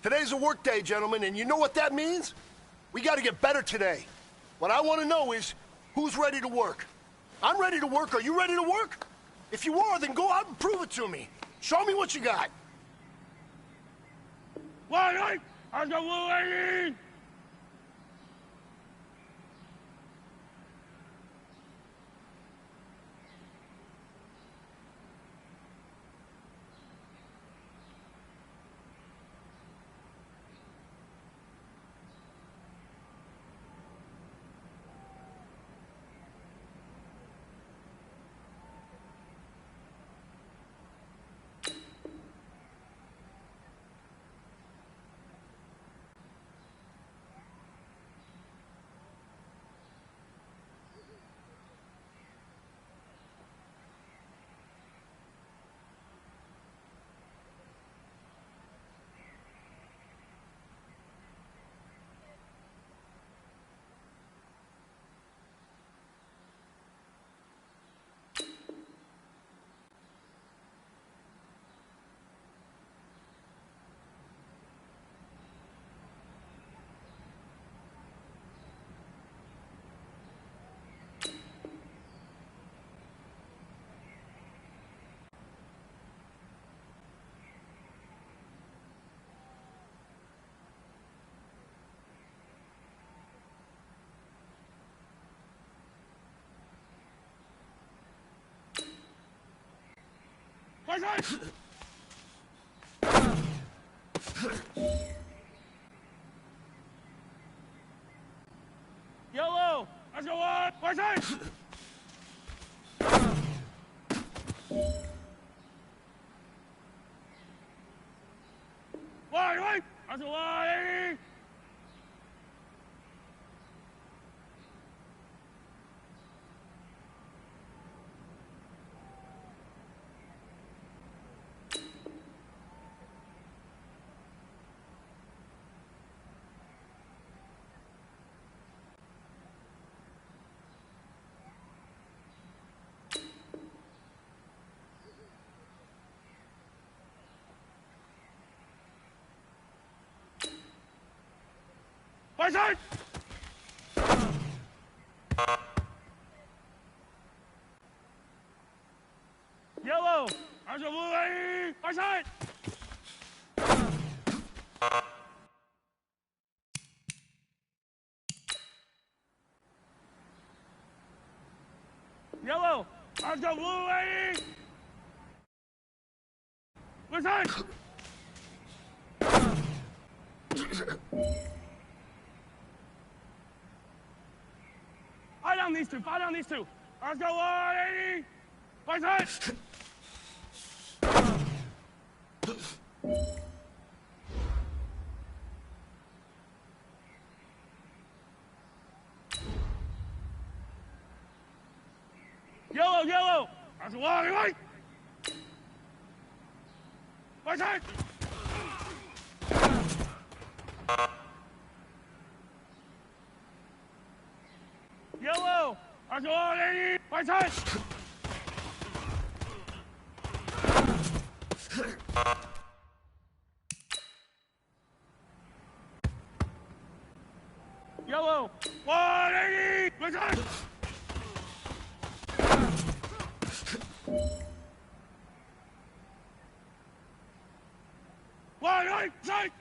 Today's a work day, gentlemen, and you know what that means? We gotta get better today. What I want to know is, who's ready to work? I'm ready to work. Are you ready to work? If you are, then go out and prove it to me. Show me what you got. Why, I got one. Yellow! Let's go on! White side! White! Let's go on! White side! Yellow! There's a blue lady! White side! Yellow! There's a blue lady! White side! Fight down these two. Let's go, 180. White side. Yellow. That's a white. White side. Yellow! That's 180! White side! Yellow! 180! White side! White side!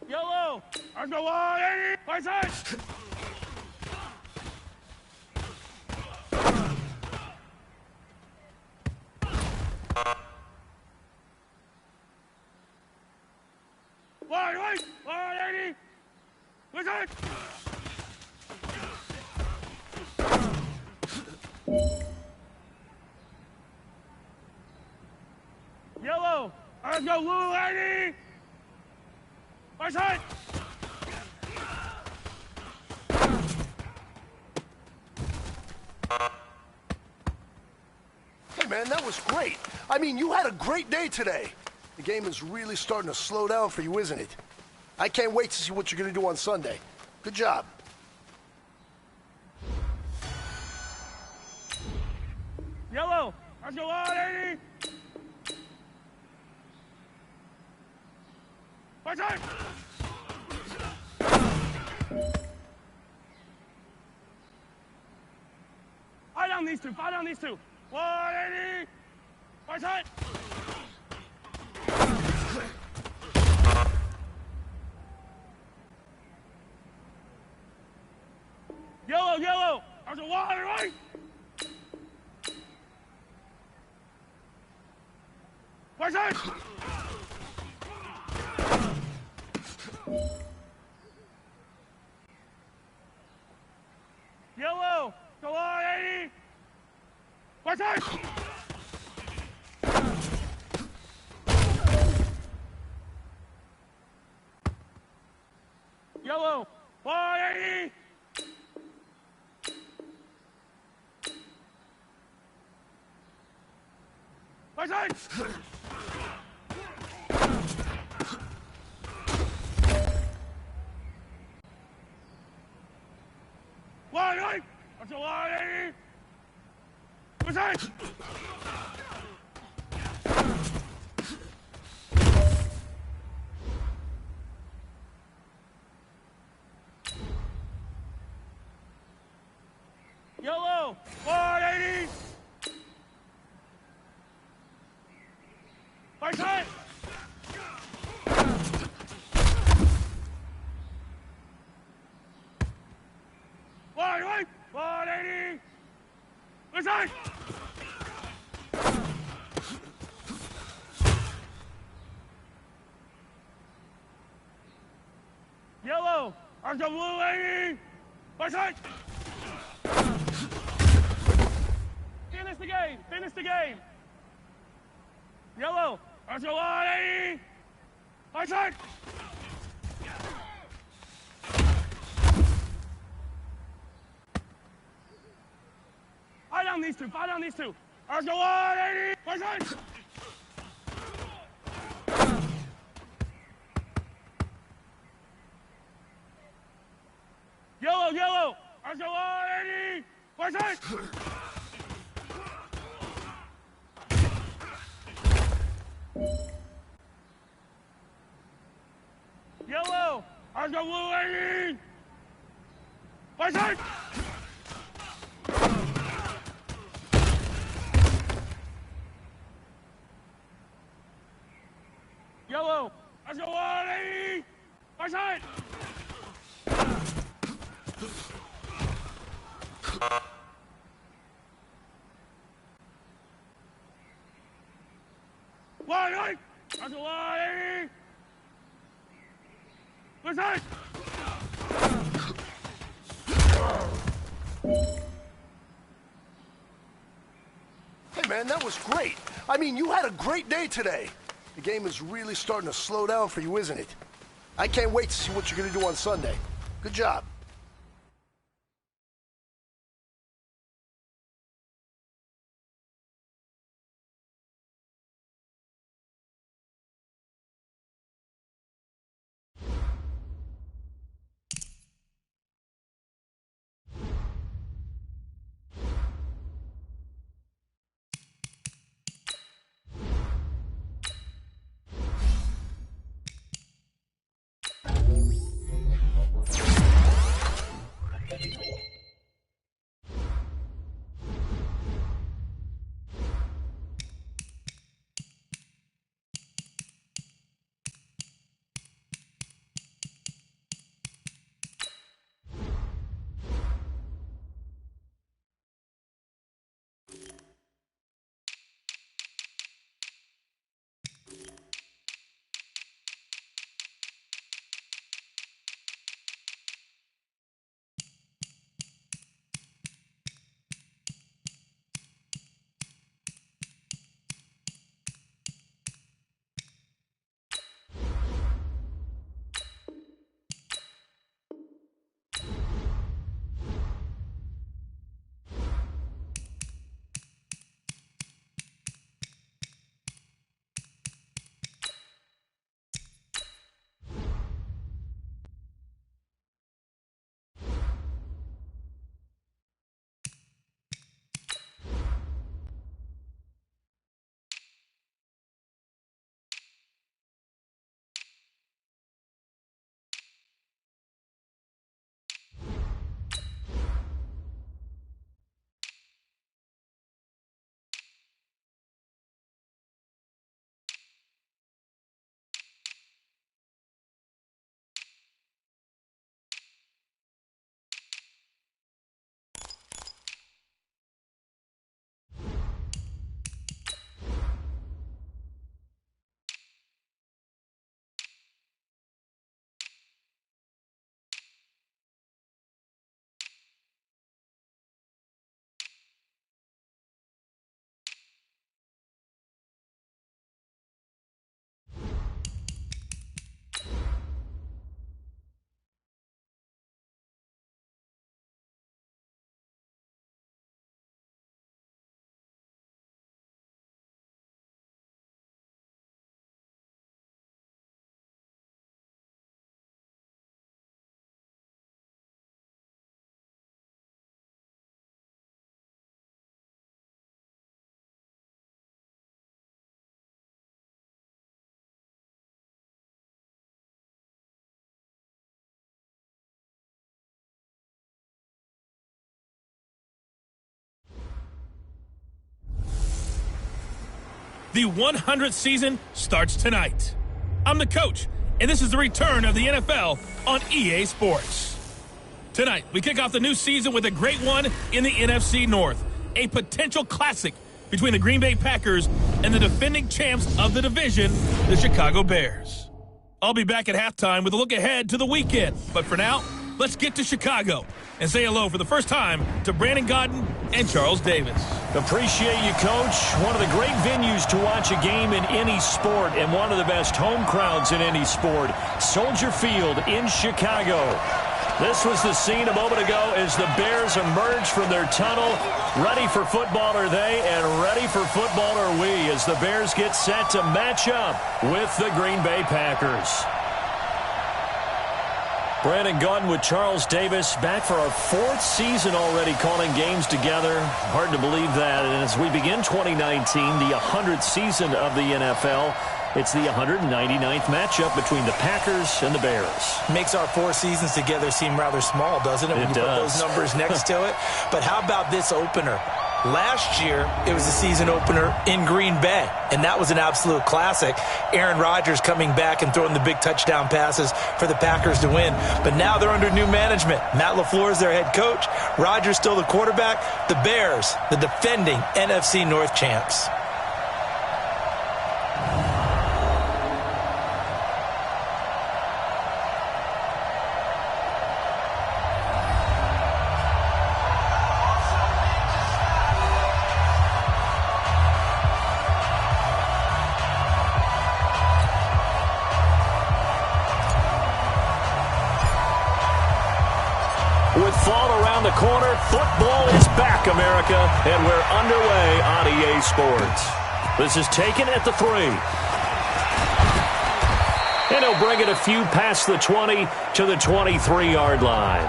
Yellow! Let's go 180! White side! White! 180! White side! Yellow! Let's go blue 80! White side! Hey, man, that was great. I mean, you had a great day today. The game is really starting to slow down for you, isn't it? I can't wait to see what you're going to do on Sunday. Good job. Yellow. Let's go on, 80. Right side. Fire down these two. Fire down these two. 180. Right side. Yellow, yellow. There's a water, right? Right side. Yellow. Go on, 80. Right side. Yellow. 180. Right side. One right. That's a 180. Right side. Yellow. 180. Right side. One right. 180. Right side. Yellow. There's the blue 80. Right side. Finish the game. Finish the game. Yellow. There's the 180. Right side. Fire down these two. Fire down these two. There's the 180. Right side. Yellow, yellow. There's the 180. Right side. Yellow. There's the blue 80. Right side. Yellow. There's the 180. Right side. One right. That's a 180. Right side. Hey, man, that was great. I mean, you had a great day today. The game is really starting to slow down for you, isn't it? I can't wait to see what you're going to do on Sunday. Good job. The 100th season starts tonight. I'm the coach, and this is the return of the NFL on EA Sports. Tonight, we kick off the new season with a great one in the NFC North, a potential classic between the Green Bay Packers and the defending champs of the division, the Chicago Bears. I'll be back at halftime with a look ahead to the weekend, but for now, let's get to Chicago and say hello for the first time to Brandon Gaudin and Charles Davis. Appreciate you, Coach. One of the great venues to watch a game in any sport and one of the best home crowds in any sport. Soldier Field in Chicago. This was the scene a moment ago as the Bears emerged from their tunnel. Ready for football are they, and ready for football are we as the Bears get set to match up with the Green Bay Packers. Brandon Gaudin with Charles Davis, back for our 4th season already calling games together. Hard to believe that. And as we begin 2019, the 100th season of the NFL, it's the 199th matchup between the Packers and the Bears. Makes our 4 seasons together seem rather small, doesn't it? When you put those numbers next to it. But how about this opener? Last year, it was the season opener in Green Bay, and that was an absolute classic. Aaron Rodgers coming back and throwing the big touchdown passes for the Packers to win. But now they're under new management. Matt LaFleur is their head coach. Rodgers still the quarterback. The Bears, the defending NFC North champs. With fall around the corner, football is back, America, and we're underway on EA Sports. This is taken at the 3. And he'll bring it a few past the 20 to the 23-yard line.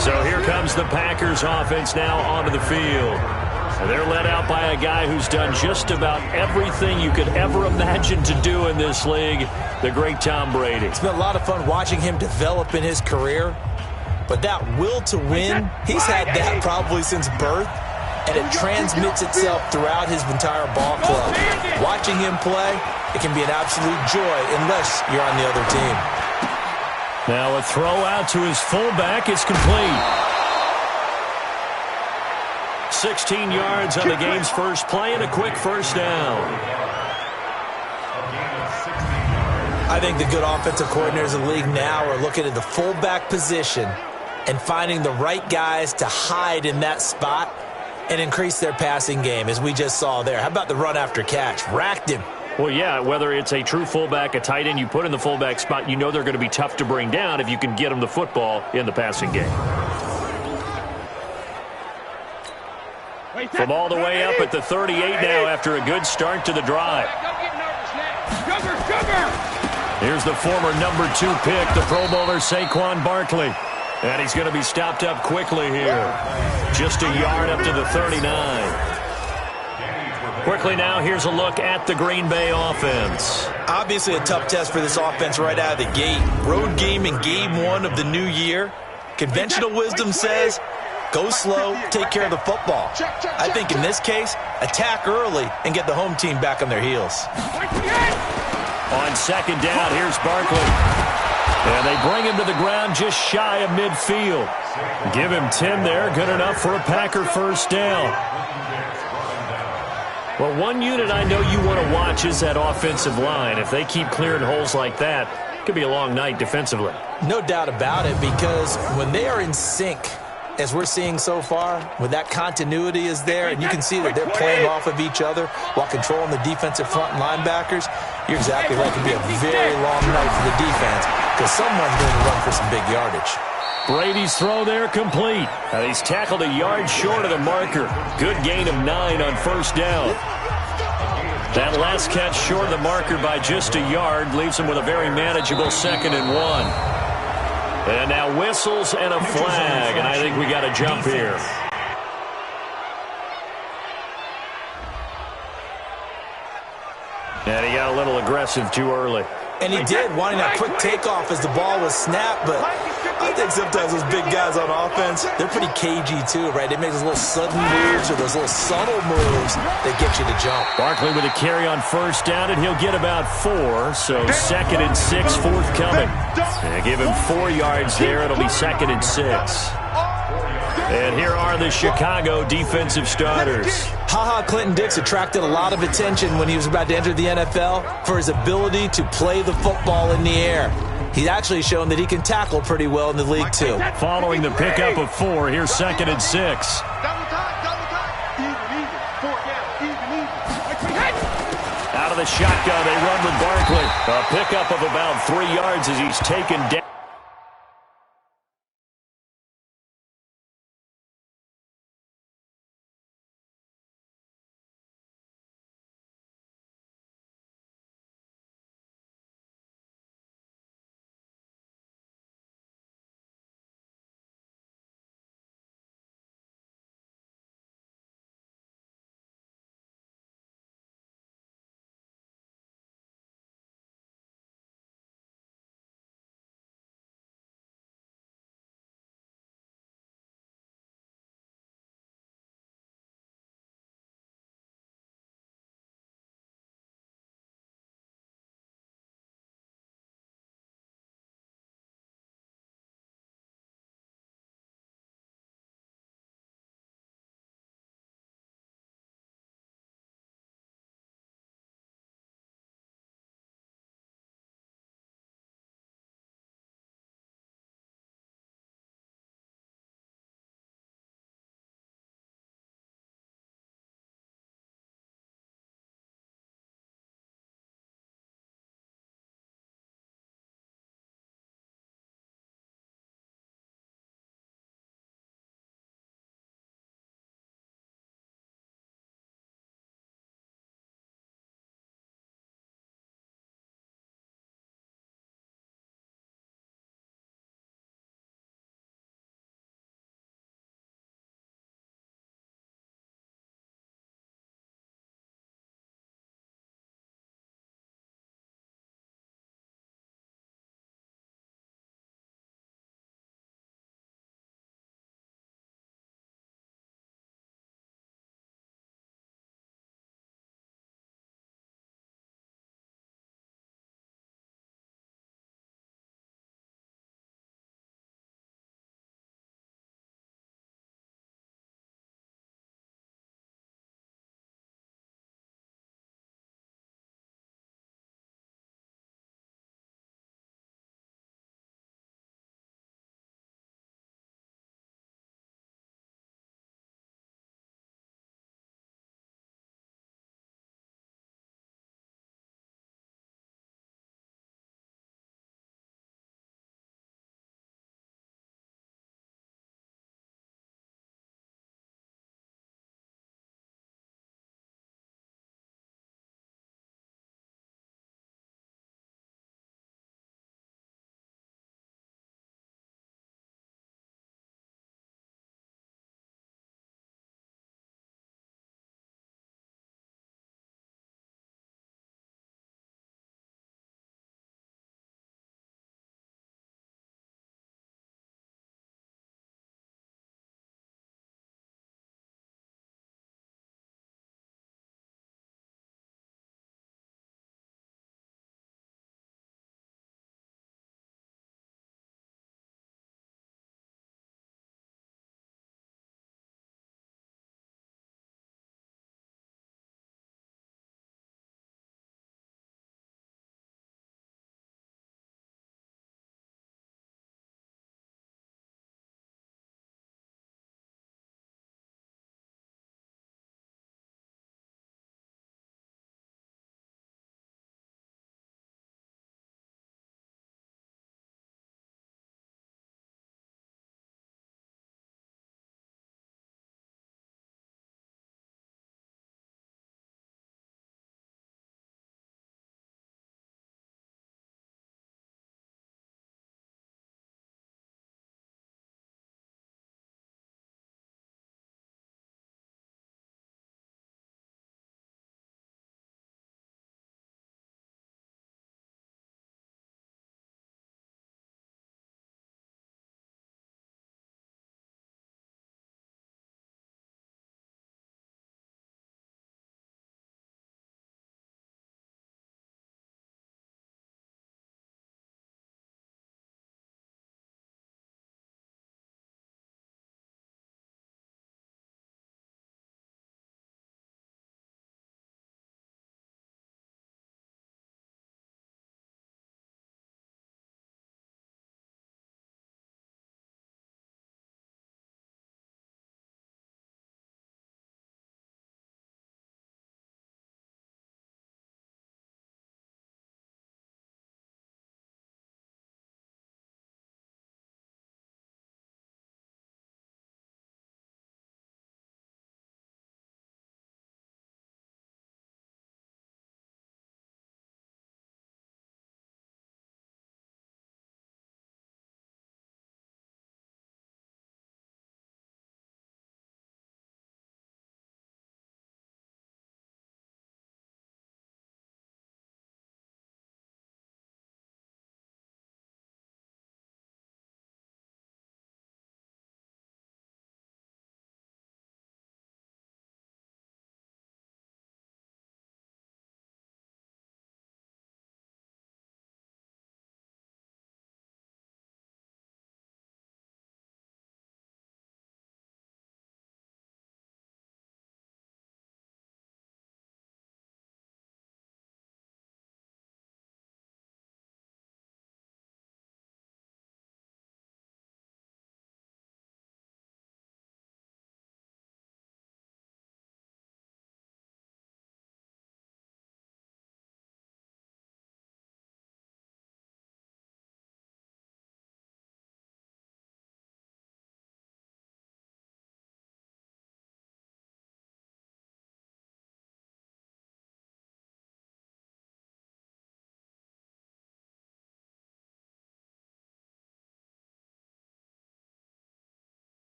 So here comes the Packers offense now onto the field. And they're led out by a guy who's done just about everything you could ever imagine to do in this league, the great Tom Brady. It's been a lot of fun watching him develop in his career, but that will to win, he's had that probably since birth, and it transmits itself throughout his entire ball club. Watching him play, it can be an absolute joy unless you're on the other team. Now a throw out to his fullback is complete. 16 yards on the game's first play and a quick first down. I think the good offensive coordinators in the league now are looking at the fullback position and finding the right guys to hide in that spot and increase their passing game, as we just saw there. How about the run after catch? Racked him. Well, yeah, whether it's a true fullback, a tight end you put in the fullback spot, you know they're going to be tough to bring down if you can get them the football in the passing game. From all the way up at the 38 now after a good start to the drive. Here's the former number 2 pick, the Pro Bowler Saquon Barkley. And he's going to be stopped up quickly here. Just a yard up to the 39. Quickly now, here's a look at the Green Bay offense. Obviously a tough test for this offense right out of the gate. Road game in game 1 of the new year. Conventional wisdom says, go slow, take care of the football. I think in this case, attack early and get the home team back on their heels. On second down, here's Barkley. And they bring him to the ground just shy of midfield. Give him 10 there, good enough for a Packer first down. Well, one unit I know you want to watch is that offensive line. If they keep clearing holes like that, it could be a long night defensively. No doubt about it, because when they are in sync, as we're seeing so far, when that continuity is there, and you can see that they're playing off of each other while controlling the defensive front and linebackers, you're exactly right. It could be a very long night for the defense because someone's going to run for some big yardage. Brady's throw there complete. Now he's tackled a yard short of the marker. Good gain of 9 on first down. That last catch short of the marker by just a yard leaves him with a very manageable 2nd and 1. And now whistles and a flag, and I think we got a jump here. And he got a little aggressive too early. And he did, wanting that quick takeoff as the ball was snapped. But I think sometimes those big guys on offense, they're pretty cagey too, right? They make those little sudden moves or those little subtle moves that get you to jump. Barkley with a carry on first down, and he'll get about 4. So 2nd and 6 forthcoming. And give him 4 yards there. It'll be 2nd and 6. And here are the Chicago defensive starters. Ha-Ha Clinton-Dix attracted a lot of attention when he was about to enter the NFL for his ability to play the football in the air. He's actually shown that he can tackle pretty well in the league, too. Following the pickup of 4, here's 2nd and 6. Out of the shotgun, they run with Barkley. A pickup of about 3 yards as he's taken down.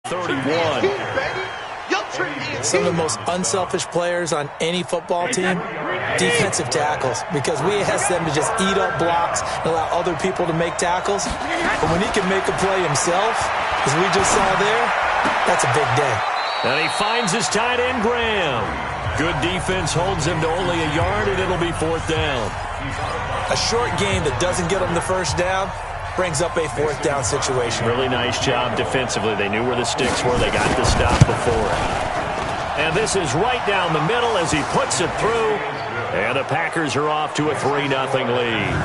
31. Some of the most unselfish players on any football team, defensive tackles, because we ask them to just eat up blocks and allow other people to make tackles. But when he can make a play himself, as we just saw there, that's a big day. And he finds his tight end, Graham. Good defense holds him to only a yard, and it'll be 4th down. A short game that doesn't get him the first down brings up a 4th down situation. Really nice job defensively. They knew where the sticks were. They got the stop before it. And this is right down the middle as he puts it through. And the Packers are off to a 3-0 lead.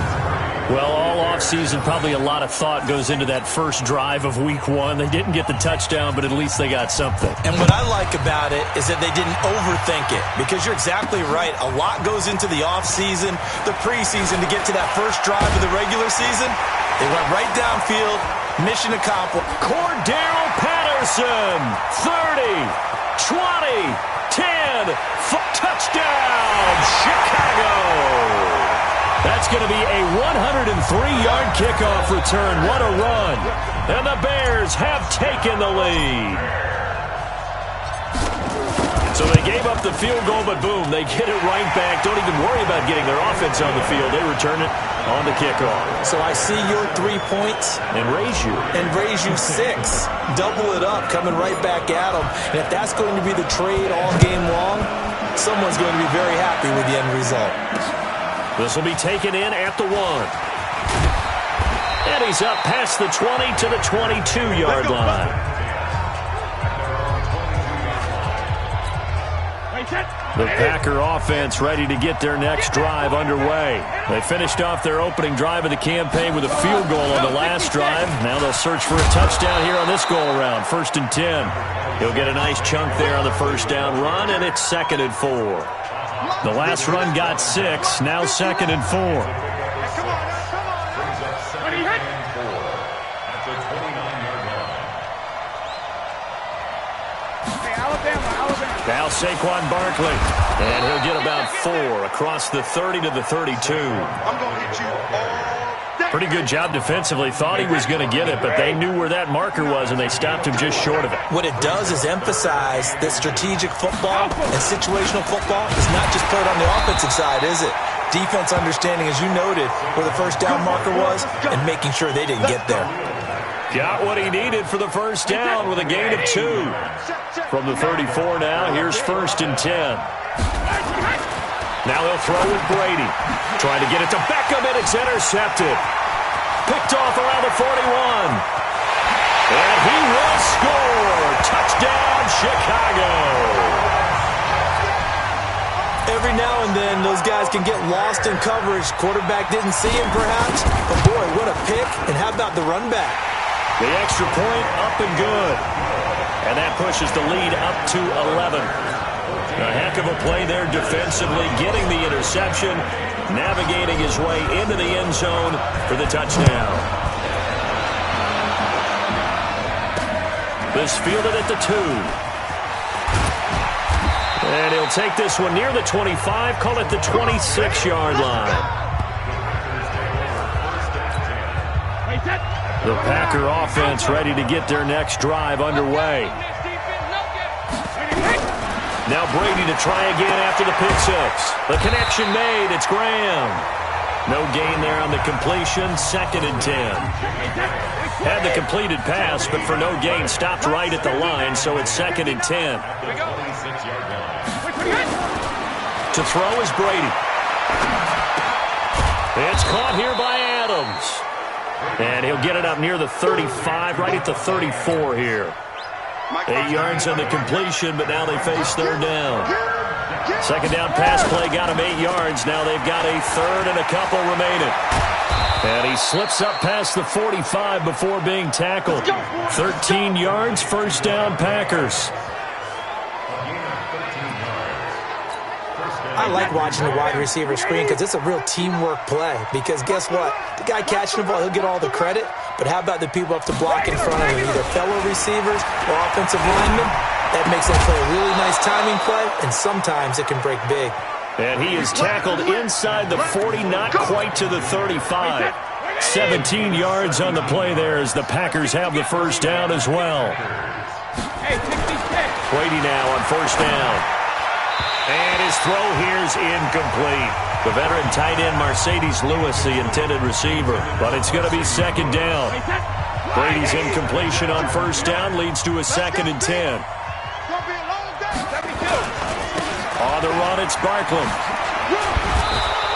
Well, all offseason, probably a lot of thought goes into that first drive of Week 1. They didn't get the touchdown, but at least they got something. And what I like about it is that they didn't overthink it, because you're exactly right. A lot goes into the offseason, the preseason, to get to that first drive of the regular season. They went right downfield, mission accomplished. Cordero Patterson, 30, 20, 10, touchdown, Chicago! That's going to be a 103-yard kickoff return. What a run. And the Bears have taken the lead. So they gave up the field goal, but boom, they get it right back. Don't even worry about getting their offense on the field. They return it on the kickoff. So I see your 3 points. And raise you. And raise you 6. Double it up, coming right back at them. And if that's going to be the trade all game long, someone's going to be very happy with the end result. This will be taken in at the 1. And he's up past the 20 to the 22-yard line. The Packer offense ready to get their next drive underway. They finished off their opening drive of the campaign with a field goal on the last drive. Now they'll search for a touchdown here on this go-around. 1st and 10. He'll get a nice chunk there on the first down run, and it's 2nd and 4. The last run got 6, now 2nd and 4. Now Saquon Barkley, and he'll get about 4 across the 30 to the 32. Pretty good job defensively. Thought he was going to get it, but they knew where that marker was, and they stopped him just short of it. What it does is emphasize that strategic football and situational football is not just played on the offensive side, is it? Defense understanding, as you noted, where the first down marker was and making sure they didn't get there. Got what he needed for the first down with a gain of 2. From the 34 now, here's 1st and 10. Now they'll throw with Brady. Trying to get it to Beckham, and it's intercepted. Picked off around the 41. And he will score. Touchdown, Chicago. Every now and then, those guys can get lost in coverage. Quarterback didn't see him, perhaps. But, boy, what a pick. And how about the run back? The extra point up and good. And that pushes the lead up to 11. A heck of a play there defensively, getting the interception, navigating his way into the end zone for the touchdown. This fielded at the 2. And he'll take this one near the 25, call it the 26-yard line. The Packer offense ready to get their next drive underway. Now Brady to try again after the pick-6. The connection made. It's Graham. No gain there on the completion. 2nd and 10. Had the completed pass, but for no gain, stopped right at the line, so it's 2nd and 10. To throw is Brady. It's caught here by Adams. And he'll get it up near the 35, right at the 34 here. 8 yards on the completion, but now they face 3rd down. 2nd down pass play got him 8 yards. Now they've got a 3rd and a couple remaining. And he slips up past the 45 before being tackled. 13 yards, 1st down Packers. I like watching the wide receiver screen because it's a real teamwork play. Because guess what? The guy catching the ball, he'll get all the credit. But how about the people up to block in front of him, either fellow receivers or offensive linemen? That makes that play a really nice timing play, and sometimes it can break big. And he is tackled inside the 40, not quite to the 35. 17 yards on the play there as the Packers have the first down as well. Brady now on first down. And his throw here's incomplete. The veteran tight end Mercedes Lewis, the intended receiver. But it's going to be second down. Brady's incompletion on first down leads to a 2nd and 10. On the run, it's Barkley.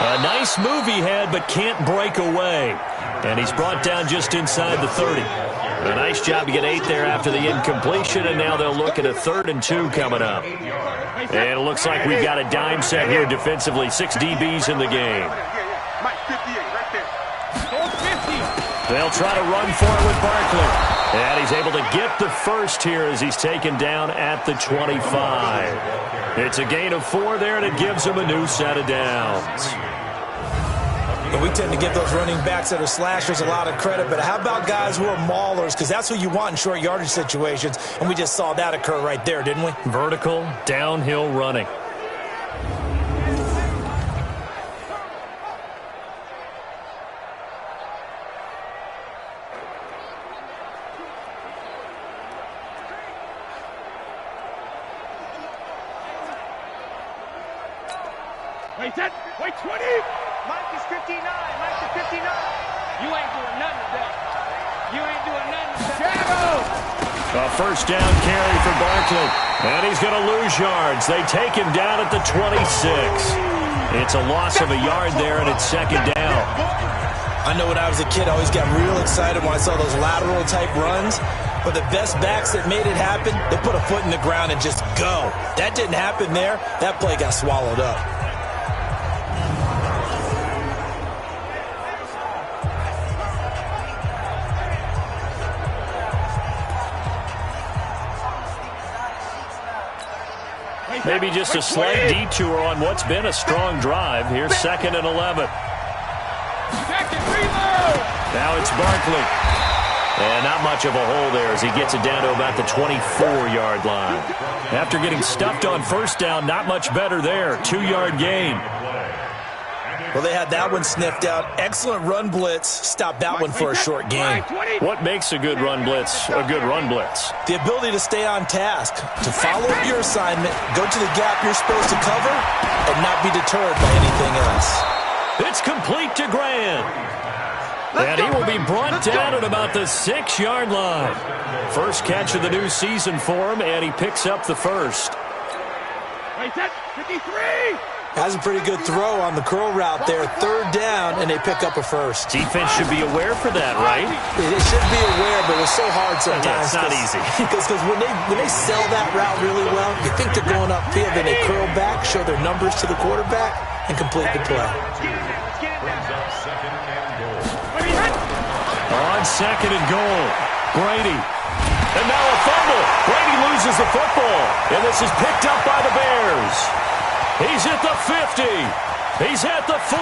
A nice move he had, but can't break away. And he's brought down just inside the 30. A nice job to get 8 there after the incompletion, and now they'll look at a 3rd and 2 coming up. And it looks like we've got a dime set here defensively. 6 DBs in the game. They'll try to run for it with Barkley. And he's able to get the first here as he's taken down at the 25. It's a gain of 4 there, and it gives him a new set of downs. And we tend to give those running backs that are slashers a lot of credit, but how about guys who are maulers? Because that's what you want in short yardage situations, and we just saw that occur right there, didn't we? Vertical, downhill running. Wait, 20! Mike is 59. Mike is 59. You ain't doing nothing today. You ain't doing nothing today. A first down carry for Barkley. And he's going to lose yards. They take him down at the 26. It's a loss of a yard there, and it's second down. I know when I was a kid, I always got real excited when I saw those lateral-type runs. But the best backs that made it happen, they put a foot in the ground and just go. That didn't happen there. That play got swallowed up. Maybe just a slight detour on what's been a strong drive. Here's 2nd and 11. Now it's Barkley. And not much of a hole there as he gets it down to about the 24-yard line. After getting stuffed on first down, not much better there. 2-yard gain. Well, they had that one sniffed out. Excellent run blitz. Stopped that one for a short gain. What makes a good run blitz a good run blitz? The ability to stay on task, to follow up your assignment, go to the gap you're supposed to cover, and not be deterred by anything else. It's complete to Grant. And he will be brought down at about the 6-yard line. First catch of the new season for him, and he picks up the first. 53! Has a pretty good throw on the curl route there. 3rd down, and they pick up a first. Defense should be aware for that, right? It should be aware, but it's so hard sometimes. Yeah, it's not easy. Because when they sell that route really well, you think they're going upfield, then they curl back, show their numbers to the quarterback, and complete the play. On 2nd and goal, Brady. And now a fumble. Brady loses the football, and this is picked up by the Bears. He's at the 50. He's at the 40.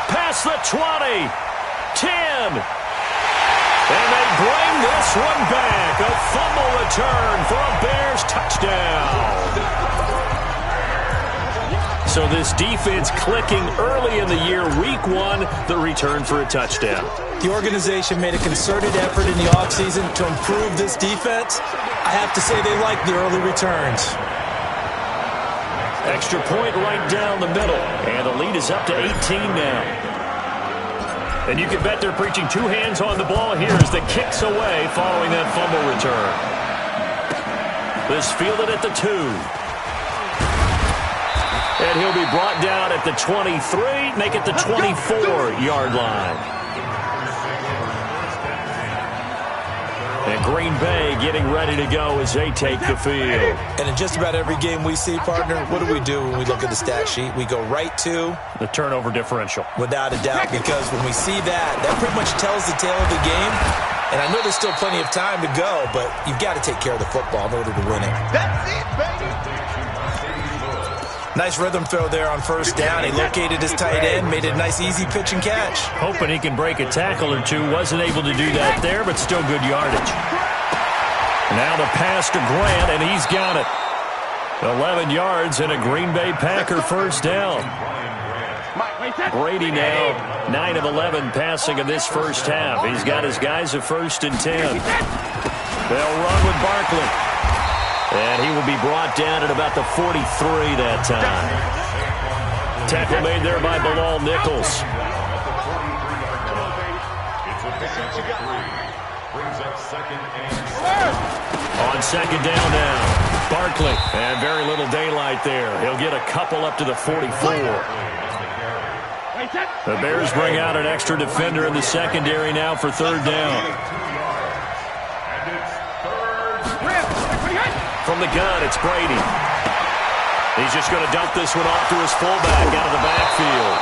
Past the 20. 10. And they bring this one back. A fumble return for a Bears touchdown. So this defense clicking early in the year. Week 1, the return for a touchdown. The organization made a concerted effort in the offseason to improve this defense. I have to say they like the early returns. Extra point right down the middle. And the lead is up to 18 now. And you can bet they're preaching 2 hands on the ball here as the kick's away following that fumble return. This fielded at the 2. And he'll be brought down at the 23, make it the 24-yard line. And Green Bay getting ready to go as they take the field. And in just about every game we see, partner, what do we do when we look at the stat sheet? We go right to the turnover differential. Without a doubt, because when we see that pretty much tells the tale of the game. And I know there's still plenty of time to go, but you've got to take care of the football in order to win it. That's it, baby! Nice rhythm throw there on first down. He located his tight end, made it a nice, easy pitch and catch. Hoping he can break a tackle or two. Wasn't able to do that there, but still good yardage. Now the pass to Grant, and he's got it. 11 yards and a Green Bay Packer first down. Brady now 9 of 11 passing in this first half. He's got his guys a 1st and 10. They'll run with Barkley. And he will be brought down at about the 43 that time. Tackle made there by Bilal Nichols. On second down now, Barkley. And very little daylight there. He'll get a couple up to the 44. The Bears bring out an extra defender in the secondary now for third down. From the gun, it's Brady. He's just going to dump this one off to his fullback out of the backfield.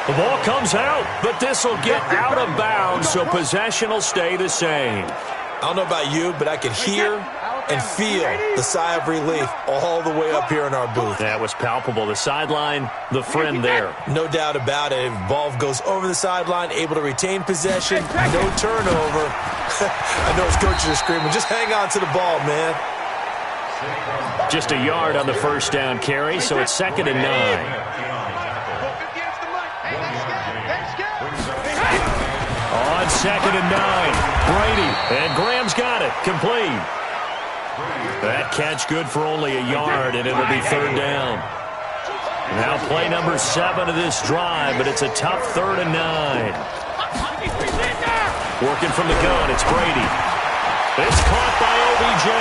The ball comes out, but this will get out of bounds, so possession will stay the same. I don't know about you, but I could hear and feel the sigh of relief all the way up here in our booth. That was palpable. The sideline, the friend there. No doubt about it. Ball goes over the sideline, able to retain possession, no turnover. I know his coaches are screaming, just hang on to the ball, man. Just a yard on the first down carry, so it's 2nd and 9. On 2nd and 9, Brady, and Graham's got it, complete. That catch good for only a yard, and it'll be third down. Now play number 7 of this drive, but it's a tough 3rd and 9. Working from the gun, it's Brady. It's caught by OBJ.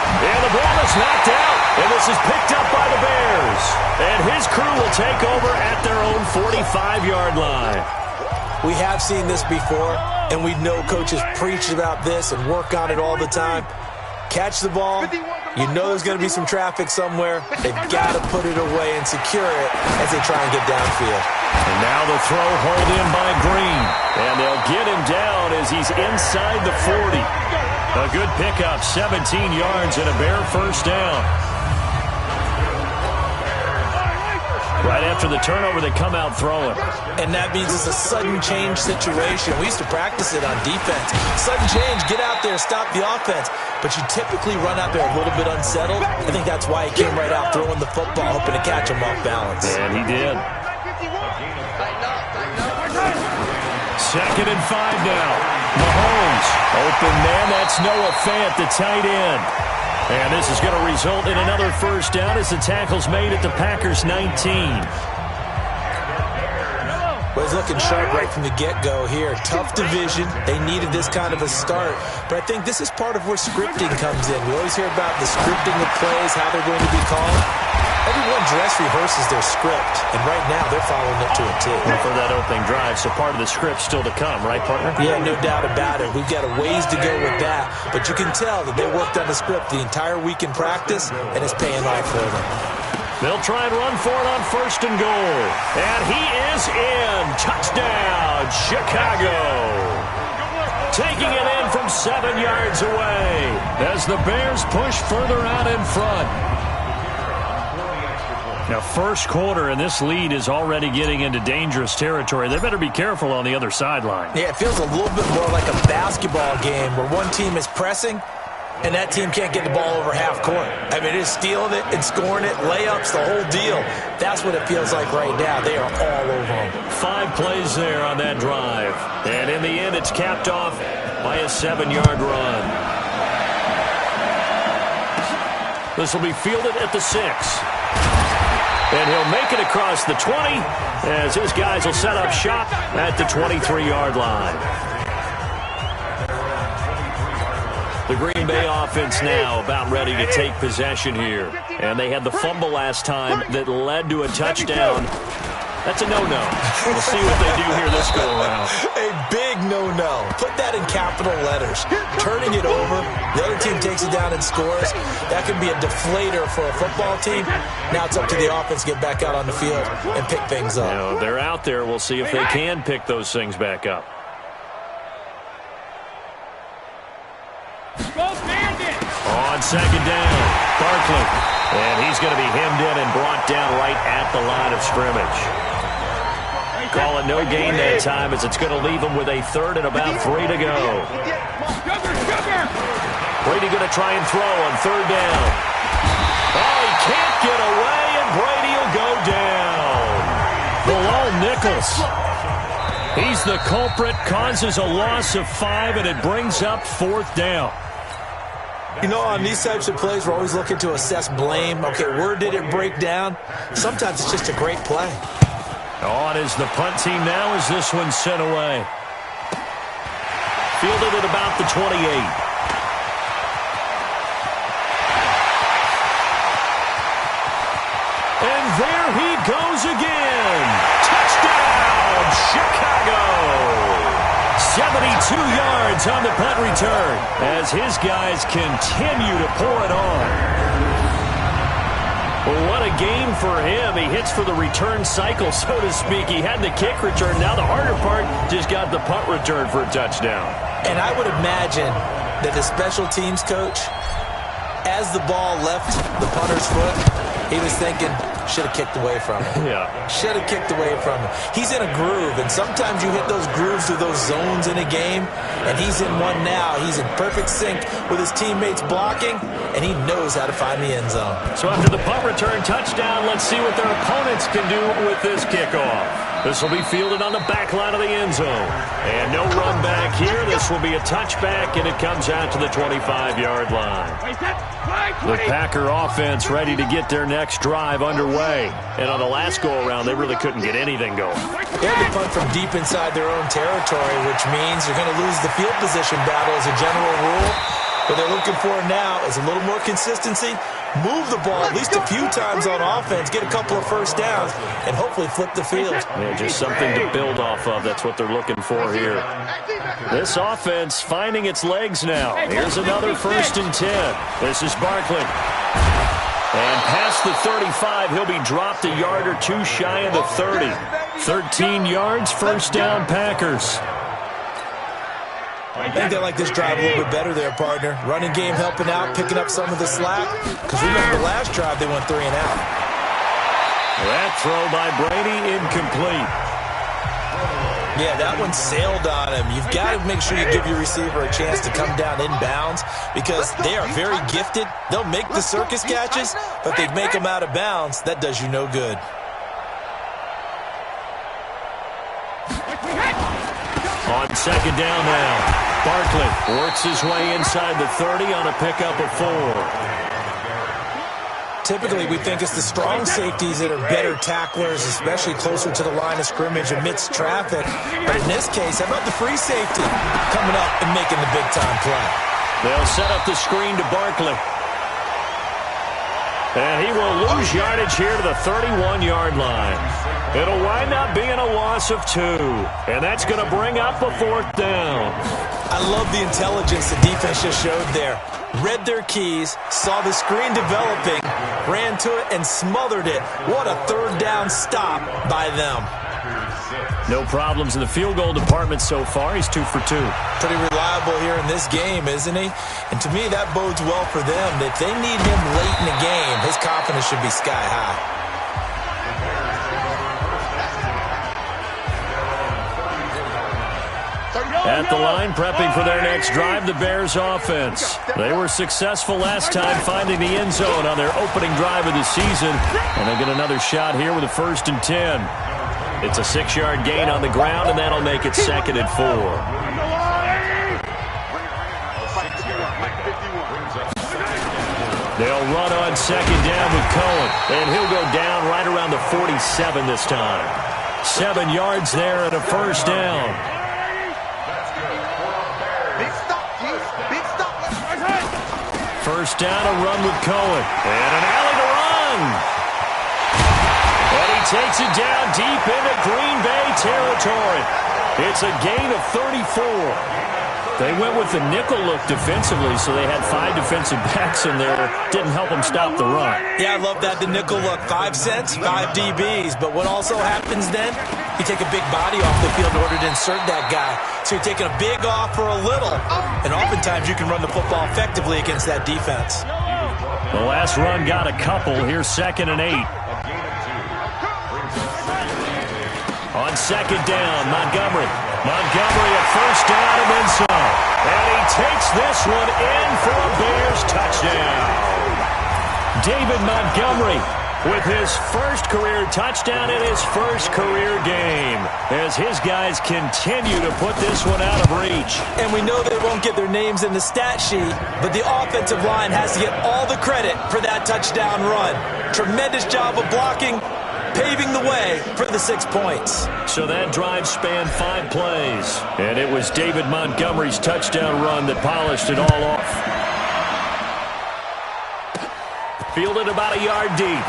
And the ball is knocked out, and this is picked up by the Bears. And his crew will take over at their own 45-yard line. We have seen this before, and we know coaches preach about this and work on it all the time. Catch the ball. You know there's going to be some traffic somewhere. They've got to put it away and secure it as they try and get downfield. And now the throw hauled in by Green. And they'll get him down as he's inside the 40. A good pickup, 17 yards and a Bear first down. Right after the turnover, they come out throwing. And that means it's a sudden change situation. We used to practice it on defense. Sudden change, get out there, stop the offense. But you typically run out there a little bit unsettled. I think that's why he came right out throwing the football, hoping to catch him off balance. And he did. 2nd and 5 now. Mahomes, open man, that's Noah Fant, the tight end. And this is going to result in another first down as the tackle's made at the Packers' 19. Well, he's looking sharp right from the get-go here. Tough division. They needed this kind of a start. But I think this is part of where scripting comes in. We always hear about the scripting of plays, how they're going to be called. Everyone dress rehearses their script, and right now they're following it to a T. For that opening drive, so part of the script still to come, right, partner? Yeah, no doubt about it. We've got a ways to go with that, but you can tell that they worked on the script the entire week in practice, and it's paying off for them. They'll try and run for it on 1st and goal. And he is in. Touchdown, Chicago. Taking it in from 7 yards away as the Bears push further out in front. Now, first quarter, and this lead is already getting into dangerous territory. They better be careful on the other sideline. Yeah, it feels a little bit more like a basketball game where one team is pressing and that team can't get the ball over half court. I mean, it is stealing it and scoring it, layups, the whole deal. That's what it feels like right now. They are all over them. 5 plays there on that drive. And in the end, it's capped off by a 7-yard run. This will be fielded at the 6. And he'll make it across the 20 as his guys will set up shop at the 23-yard line. The Green Bay offense now about ready to take possession here. And they had the fumble last time that led to a touchdown. That's a no-no. We'll see what they do here this go-around. A big no-no. Put that in capital letters. Turning it over, the other team takes it down and scores. That could be a deflator for a football team. Now it's up to the offense to get back out on the field and pick things up. You know, they're out there. We'll see if they can pick those things back up. On second down, Barkley. And he's going to be hemmed in and brought down right at the line of scrimmage. Call it no gain that time as it's going to leave him with a 3rd and about 3 to go. Brady going to try and throw on 3rd down. Oh, he can't get away, and Brady will go down. Bilal Nichols. He's the culprit, causes a loss of 5, and it brings up 4th down. You know, on these types of plays, we're always looking to assess blame. Okay, where did it break down? Sometimes it's just a great play. On is the punt team now as this one's sent away. Fielded at about the 28. And there he goes again. Touchdown, Chicago. 72 yards on the punt return as his guys continue to pour it on. Well, what a game for him. He hits for the return cycle, so to speak. He had the kick return. Now the harder part, just got the punt return for a touchdown. And I would imagine that the special teams coach, as the ball left the punter's foot, he was thinking, should have kicked away from him. Yeah. Should have kicked away from him. He's in a groove, and sometimes you hit those grooves or those zones in a game, and he's in one now. He's in perfect sync with his teammates blocking, and he knows how to find the end zone. So after the punt return touchdown, let's see what their opponents can do with this kickoff. This will be fielded on the back line of the end zone. And no run back here. This will be a touchback, and it comes out to the 25-yard line. The Packer offense ready to get their next drive underway. And on the last go-around, they really couldn't get anything going. They had to punt from deep inside their own territory, which means you're going to lose the field position battle as a general rule. What they're looking for now is a little more consistency, move the ball at least a few times on offense, get a couple of first downs, and hopefully flip the field. Yeah, just something to build off of. That's what they're looking for here. This offense finding its legs now. Here's another 1st and 10. This is Barkley. And past the 35, he'll be dropped a yard or two shy of the 30. 13 yards, first down, Packers. I think they like this drive a little bit better there, partner. Running game helping out, picking up some of the slack. Because remember the last drive, they went 3 and out. That throw by Brady incomplete. Yeah, that one sailed on him. You've got to make sure you give your receiver a chance to come down inbounds because they are very gifted. They'll make the circus catches, but they make them out of bounds. That does you no good. On second down now, Barkley works his way inside the 30 on a pickup of 4. Typically, we think it's the strong safeties that are better tacklers, especially closer to the line of scrimmage amidst traffic. But in this case, how about the free safety coming up and making the big-time play? They'll set up the screen to Barkley. And he will lose yardage here to the 31-yard line. It'll wind up being a loss of 2. And that's going to bring up a 4th down. I love the intelligence the defense just showed there. Read their keys, saw the screen developing, ran to it, and smothered it. What a 3rd down stop by them. No problems in the field goal department so far. He's 2 for 2. Pretty reliable here in this game, isn't he? And to me, that bodes well for them. If they need him late in the game, his confidence should be sky high. At the line, prepping for their next drive, the Bears offense. They were successful last time finding the end zone on their opening drive of the season. And they get another shot here with a 1st and 10. It's a 6-yard gain on the ground, and that'll make it 2nd and 4. They'll run on 2nd down with Cohen, and he'll go down right around the 47 this time. 7 yards there and a 1st down. First down, a run with Cohen. And an alley to run. And he takes it down deep into Green Bay territory. It's a gain of 34. They went with the nickel look defensively, so they had 5 defensive backs in there. Didn't help them stop the run. Yeah, I love that, the nickel look. 5 cents, 5 DBs. But what also happens then, you take a big body off the field in order to insert that guy. So you're taking a big off for a little. And oftentimes you can run the football effectively against that defense. The last run got a couple. Here's 2nd and 8. On 2nd down, Montgomery at first down and then some. And he takes this one in for a Bears touchdown. David Montgomery with his first career touchdown in his first career game as his guys continue to put this one out of reach. And we know they won't get their names in the stat sheet, but the offensive line has to get all the credit for that touchdown run. Tremendous job of blocking, paving the way for the 6 points. So that drive spanned 5 plays, and it was David Montgomery's touchdown run that polished it all off. Fielded about a yard deep.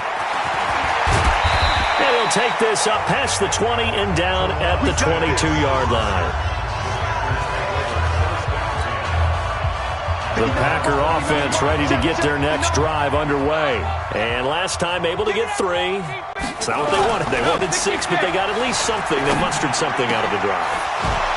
And he'll take this up past the 20 and down at the 22-yard line. The Packer offense ready to get their next drive underway. And last time able to get 3. It's not what they wanted. They wanted 6, but they got at least something. They mustered something out of the drive.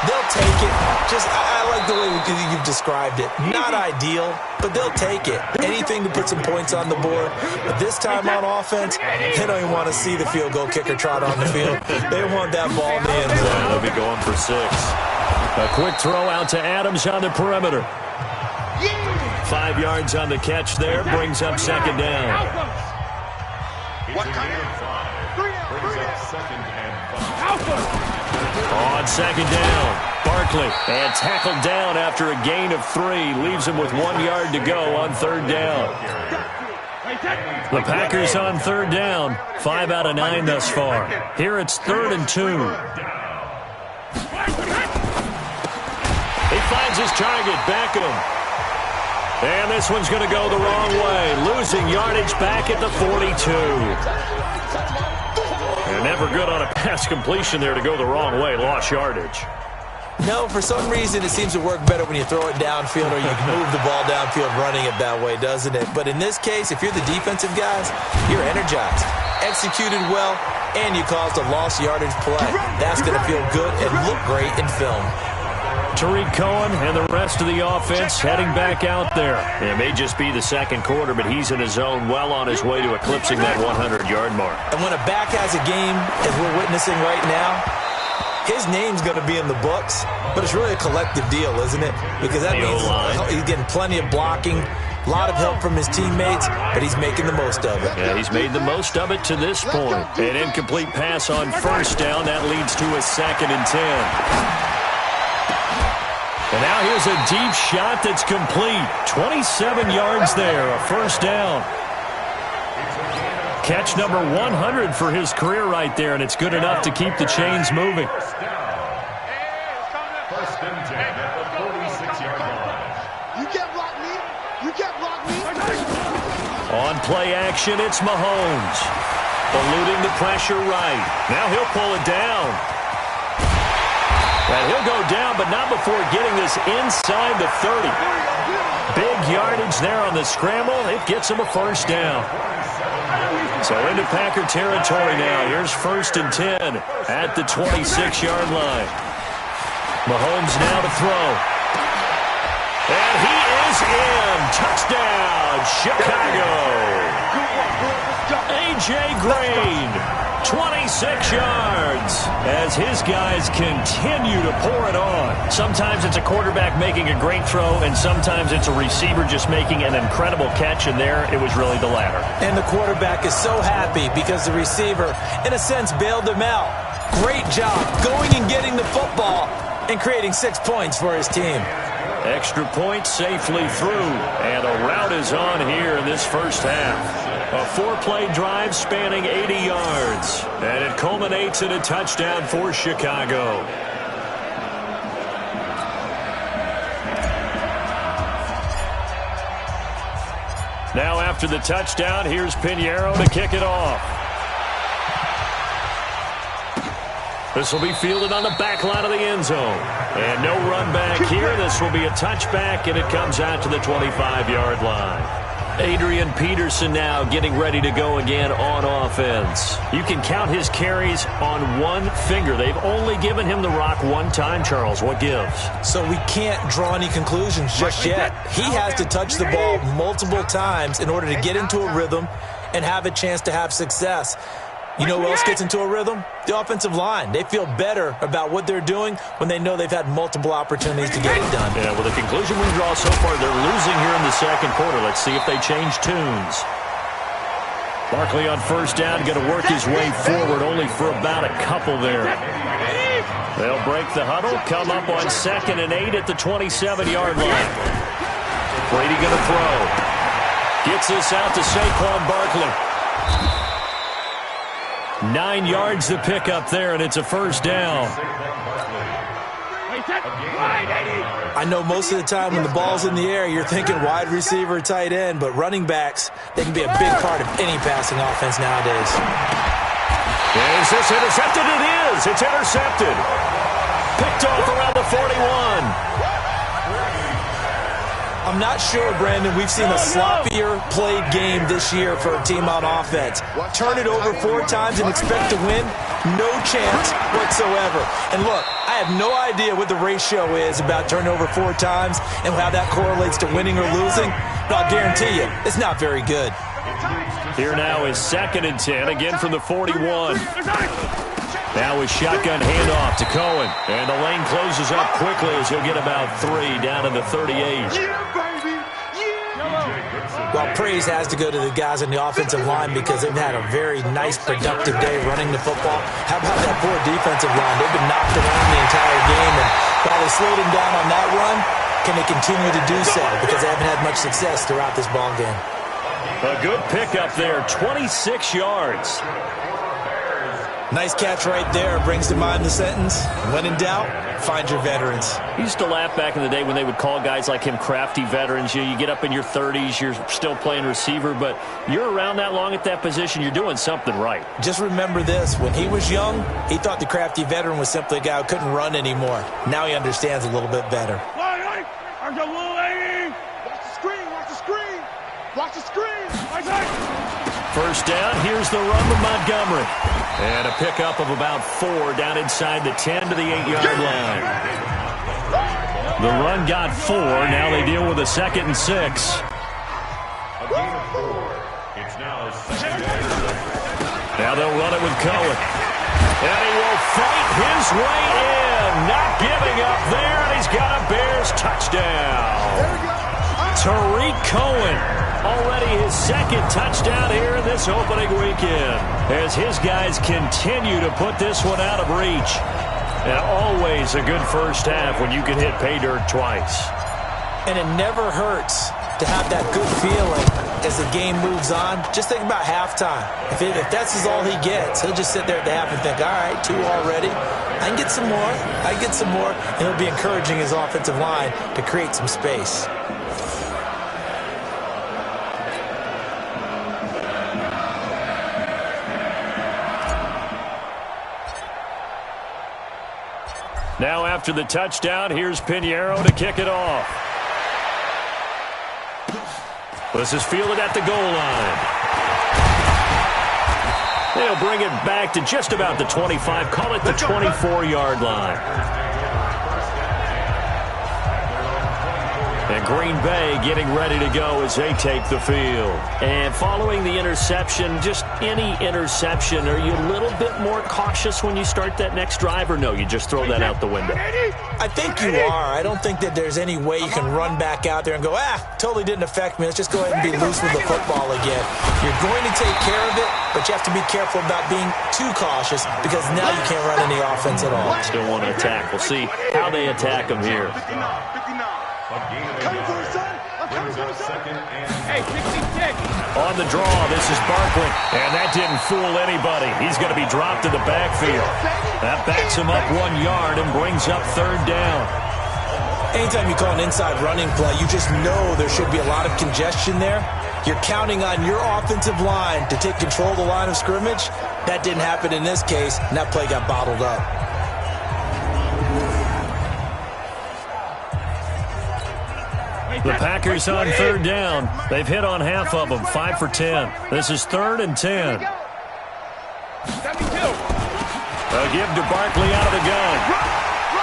They'll take it. I like the way you've described it. Not ideal, but they'll take it. Anything to put some points on the board. But this time on offense, they don't even want to see the field goal kicker trot on the field. They want that ball in the end zone. They'll be going for 6. A quick throw out to Adams on the perimeter. 5 yards on the catch there. Brings up second down. What kind of? On second down, Barkley, and tackled down after a gain of 3. Leaves him with 1 yard to go on third down. The Packers on third down, 5 out of 9 thus far. Here it's 3rd and 2. He finds his target, Beckham. And this one's going to go the wrong way. Losing yardage back at the 42. They're never good on a pass completion there to go the wrong way. Lost yardage. No, for some reason it seems to work better when you throw it downfield or you can move the ball downfield running it that way, doesn't it? But in this case, if you're the defensive guys, you're energized, executed well, and you caused a lost yardage play. That's going to feel good and look great in film. Tariq Cohen and the rest of the offense heading back out there. It may just be the second quarter, but he's in his zone, well on his way to eclipsing that 100-yard mark. And when a back has a game, as we're witnessing right now, his name's going to be in the books, but it's really a collective deal, isn't it? Because that means he's getting plenty of blocking, a lot of help from his teammates, but he's making the most of it. Yeah, he's made the most of it to this point. An incomplete pass on first down. That leads to a 2nd and 10. And now here's a deep shot that's complete. 27 yards there, a first down. Catch number 100 for his career right there, and it's good enough to keep the chains moving. First and 10 at the 46-yard line. You can't block me. You can't block me. On play action, it's Mahomes. Eluding the pressure right. Now he'll pull it down. And he'll go down, but not before getting this inside the 30. Big yardage there on the scramble. It gets him a first down. So into Packer territory now. Here's 1st and 10 at the 26-yard line. Mahomes now to throw. And he is in. Touchdown, Chicago. A.J. Green, 26 yards as his guys continue to pour it on. Sometimes it's a quarterback making a great throw, and sometimes it's a receiver just making an incredible catch, and there it was really the latter. And the quarterback is so happy because the receiver, in a sense, bailed him out. Great job going and getting the football and creating 6 points for his team. Extra point safely through, and a route is on here in this first half. A 4-play drive spanning 80 yards, and it culminates in a touchdown for Chicago. Now after the touchdown, here's Pinheiro to kick it off. This will be fielded on the back line of the end zone. And no run back here. This will be a touchback, and it comes out to the 25-yard line. Adrian Peterson now getting ready to go again on offense. You can count his carries on one finger. They've only given him the rock one time, Charles. What gives? So we can't draw any conclusions just yet. He has to touch the ball multiple times in order to get into a rhythm and have a chance to have success. You know who else gets into a rhythm? The offensive line. They feel better about what they're doing when they know they've had multiple opportunities to get it done. Yeah, well, the conclusion we draw so far, they're losing here in the second quarter. Let's see if they change tunes. Barkley on first down, going to work his way forward, only for about a couple there. They'll break the huddle, come up on 2nd and 8 at the 27-yard line. Brady going to throw. Gets this out to Saquon Barkley. 9 yards to pick up there, and it's a first down. I know most of the time when the ball's in the air, you're thinking wide receiver, tight end, but running backs, they can be a big part of any passing offense nowadays. Is this intercepted? It is. It's intercepted. Picked off around the 41. I'm not sure, Brandon, we've seen a sloppier played game this year for a team on offense. Turn it over 4 times and expect to win? No chance whatsoever. And look, I have no idea what the ratio is about turning over 4 times and how that correlates to winning or losing, but I'll guarantee you, it's not very good. Here now is 2nd and 10, again from the 41. Now a shotgun handoff to Cohen. And the lane closes up quickly as he'll get about 3 down to the 38. Well, praise has to go to the guys on the offensive line because they've had a very nice, productive day running the football. How about that poor defensive line? They've been knocked around the entire game, and while they slowed him down on that run, can they continue to do so? Because they haven't had much success throughout this ball game. A good pickup there, 26 yards. Nice catch right there. Brings to mind the sentence, when in doubt, find your veterans. I used to laugh back in the day when they would call guys like him crafty veterans. You get up in your 30s, you're still playing receiver, but you're around that long at that position, you're doing something right. Just remember this. When he was young, he thought the crafty veteran was simply a guy who couldn't run anymore. Now he understands a little bit better. Watch the screen, watch the screen. Watch the screen. First down, here's the run to Montgomery. And a pickup of about 4 down inside the 10 to the 8-yard line. The run got 4. Now they deal with a 2nd and 6. Now they'll run it with Cohen. And he will fight his way in. Not giving up there, and he's got a Bears touchdown. Tariq Cohen. Already his 2nd touchdown here in this opening weekend as his guys continue to put this one out of reach. And always a good first half when you can hit pay dirt twice. And it never hurts to have that good feeling as the game moves on. Just think about halftime. If that's all he gets, he'll just sit there at the half and think, all right, 2 already. I can get some more. I can get some more. And he'll be encouraging his offensive line to create some space. Now after the touchdown, here's Pinheiro to kick it off. This is fielded at the goal line. They'll bring it back to just about the 25, call it the 24-yard line. And Green Bay getting ready to go as they take the field. And following the interception, just any interception, are you a little bit more cautious when you start that next drive, or no, you just throw that out the window? I think you are. I don't think that there's any way you can run back out there and go, totally didn't affect me. Let's just go ahead and be loose with the football again. You're going to take care of it, but you have to be careful about being too cautious because now you can't run any offense at all. Still want to attack. We'll see how they attack them here. Hey, 66. On the draw, this is Barkley. And that didn't fool anybody. He's going to be dropped in the backfield. That backs him up 1 yard and brings up 3rd down. Anytime you call an inside running play, you just know there should be a lot of congestion there. You're counting on your offensive line to take control of the line of scrimmage. That didn't happen in this case, and that play got bottled up. The Packers on 3rd down. They've hit on half of them, 5 for 10. This is 3rd and 10. 72. A give to Barkley out of the gun.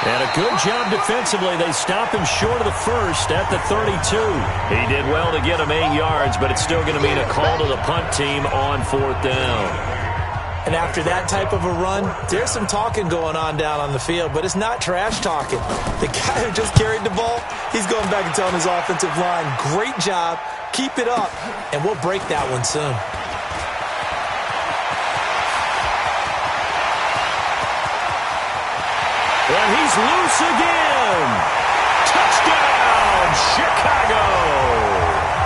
And a good job defensively. They stop him short of the first at the 32. He did well to get him 8 yards, but it's still going to mean a call to the punt team on 4th down. And after that type of a run, there's some talking going on down on the field, but it's not trash talking. The guy who just carried the ball, he's going back and telling his offensive line, great job, keep it up, and we'll break that one soon. And he's loose again. Touchdown, Chicago.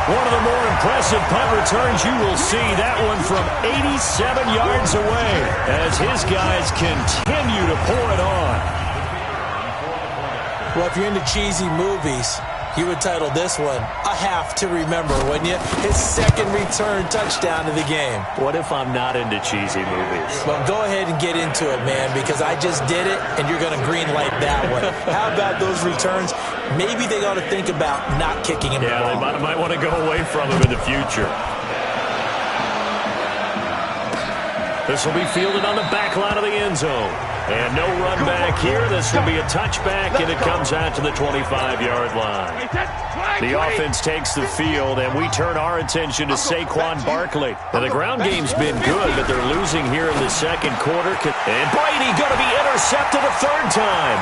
One of the more impressive punt returns you will see. That one from 87 yards away as his guys continue to pour it on. Well, if you're into cheesy movies, you would title this one A Half to Remember, wouldn't you? His second return touchdown of the game. What if I'm not into cheesy movies? Well, go ahead and get into it, man, because I just did it, and you're going to greenlight that one. How about those returns? Maybe they ought to think about not kicking him the ball. Yeah, they might want to go away from him in the future. This will be fielded on the back line of the end zone. And no run back here. This will be a touchback, and it comes out to the 25-yard line. The offense takes the field, and we turn our attention to Saquon Barkley. Now, the ground game's been good, but they're losing here in the second quarter. And Brady going to be intercepted a third time.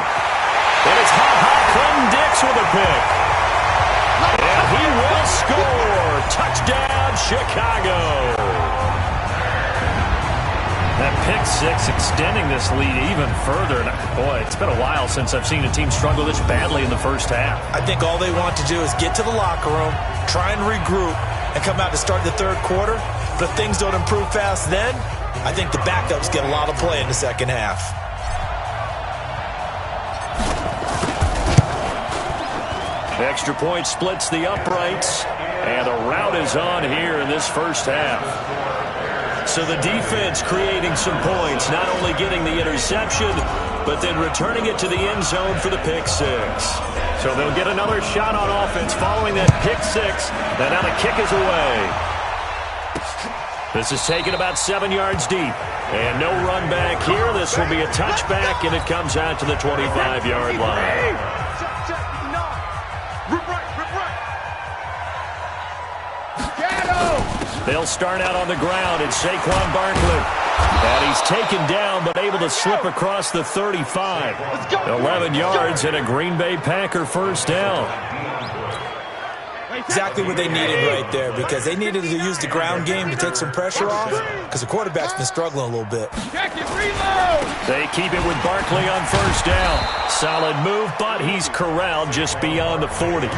And it's Ha-Ha Clinton Dix with a pick. And he will score. Touchdown, Chicago. That pick six extending this lead even further. And boy, it's been a while since I've seen a team struggle this badly in the first half. I think all they want to do is get to the locker room, try and regroup, and come out to start the third quarter. But if things don't improve fast then, I think the backups get a lot of play in the second half. Extra point splits the uprights, and the route is on here in this first half. So the defense creating some points, not only getting the interception, but then returning it to the end zone for the pick six. So they'll get another shot on offense following that pick six. And now the kick is away. This is taken about 7 yards deep. And no run back here. This will be a touchback, and it comes out to the 25-yard line. They'll start out on the ground. It's Saquon Barkley. And he's taken down, but able to slip across the 35. 11 yards and a Green Bay Packer first down. Exactly what they needed right there, because they needed to use the ground game to take some pressure off, because the quarterback's been struggling a little bit. They keep it with Barkley on first down. Solid move, but he's corralled just beyond the 40.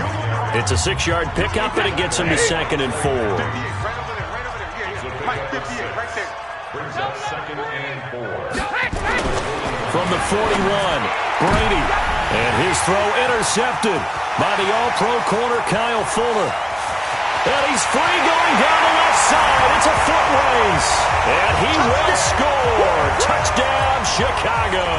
It's a 6-yard pickup, and it gets him to 2nd and 4. Brings up 2nd and 4. From the 41, Brady. And his throw intercepted by the all-pro corner, Kyle Fuller. And he's free going down the left side. It's a foot race. And he will score. Touchdown, Chicago.